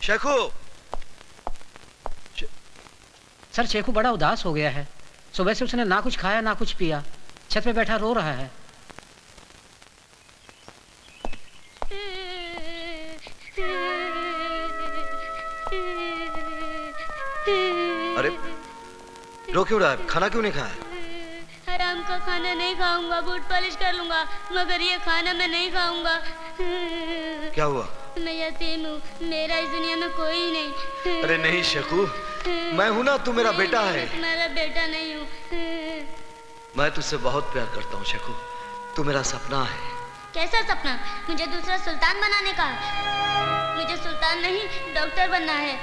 शेखू, सर शेखू बड़ा उदास हो गया है। सुबह से उसने ना कुछ खाया ना कुछ पिया, छत पे बैठा रो रहा है। अरे रो क्यों रहा है? खाना क्यों नहीं खाया? हराम का खाना नहीं खाऊंगा, बूट पॉलिश कर लूंगा, मगर ये खाना मैं नहीं खाऊंगा। क्या हुआ? मैं यतीम हूँ, मेरा इस दुनिया में कोई नहीं। अरे नहीं शेखू, मैं हूं ना, तू मेरा बेटा है। मेरा बेटा नहीं हूँ। मैं तुझसे बहुत प्यार करता हूँ शेखू। तू मेरा सपना है। कैसा सपना? मुझे दूसरा सुल्तान बनाने का। मुझे सुल्तान नहीं, डॉक्टर बनना है।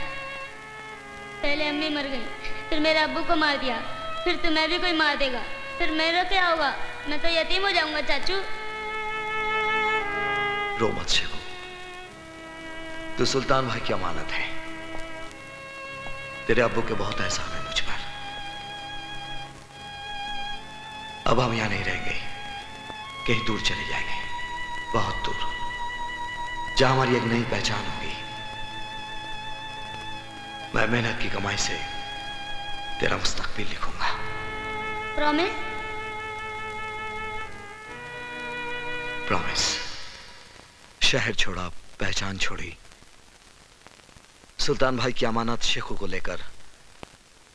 पहले अम्मी मर गई, फिर मेरे अब्बू को मार दिया, फिर तुम्हें भी कोई मार देगा, फिर मेरा क्या होगा? मैं तो यतीम हो जाऊंगा चाचू। रो मत शेखू, तू सुल्तान भाई की अमानत है। तेरे अब्बू के बहुत एहसान है मुझ पर। अब हम यहां नहीं रहेंगे, कहीं दूर चले जाएंगे, बहुत दूर, जहां हमारी एक नई पहचान होगी। मैं मेहनत की कमाई से तेरा मुस्तकबिल लिखूंगा। प्रॉमिस? प्रॉमिस। शहर छोड़ा, पहचान छोड़ी, सुल्तान भाई की अमानत शेखू को लेकर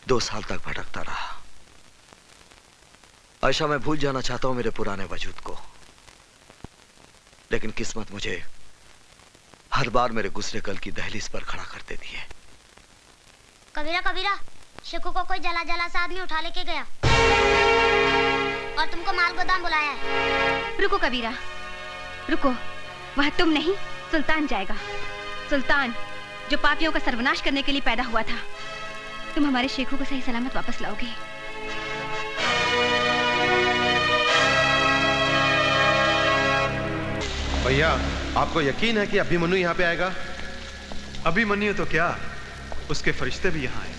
2 साल तक भटकता रहा। आयशा, मैं भूल जाना चाहता हूं मेरे पुराने वजूद को, लेकिन किस्मत मुझे हर बार मेरे गुस्से कल की दहलीज पर खड़ा कर देती है। कबीरा कबीरा, शेखू को कोई जला जला सा आदमी उठा लेके गया और तुमको माल गोदाम बुलाया है। रुको कबीरा, रुको। वह तुम नहीं, सुल्तान जाएगा। सुल्तान जो पापियों का सर्वनाश करने के लिए पैदा हुआ था। तुम हमारे शेखू को सही सलामत वापस लाओगे। भैया, आपको यकीन है कि अभिमन्यु यहाँ पे आएगा? अभिमन्यु तो क्या, उसके फरिश्ते भी यहाँ आएंगे।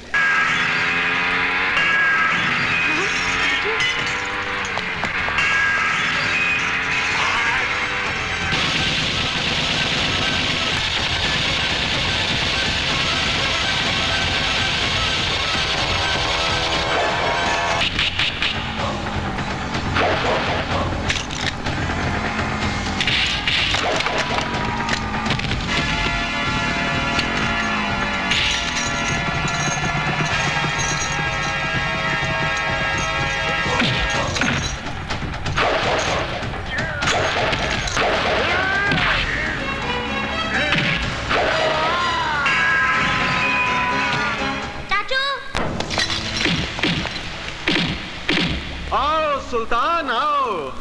सुल्तान आओ।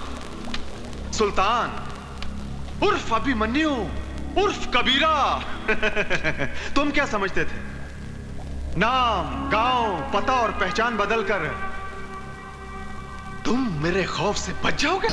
सुल्तान उर्फ अभिमन्यु उर्फ कबीरा। तुम क्या समझते थे? नाम, गांव, पता और पहचान बदलकर तुम मेरे खौफ से बच जाओगे?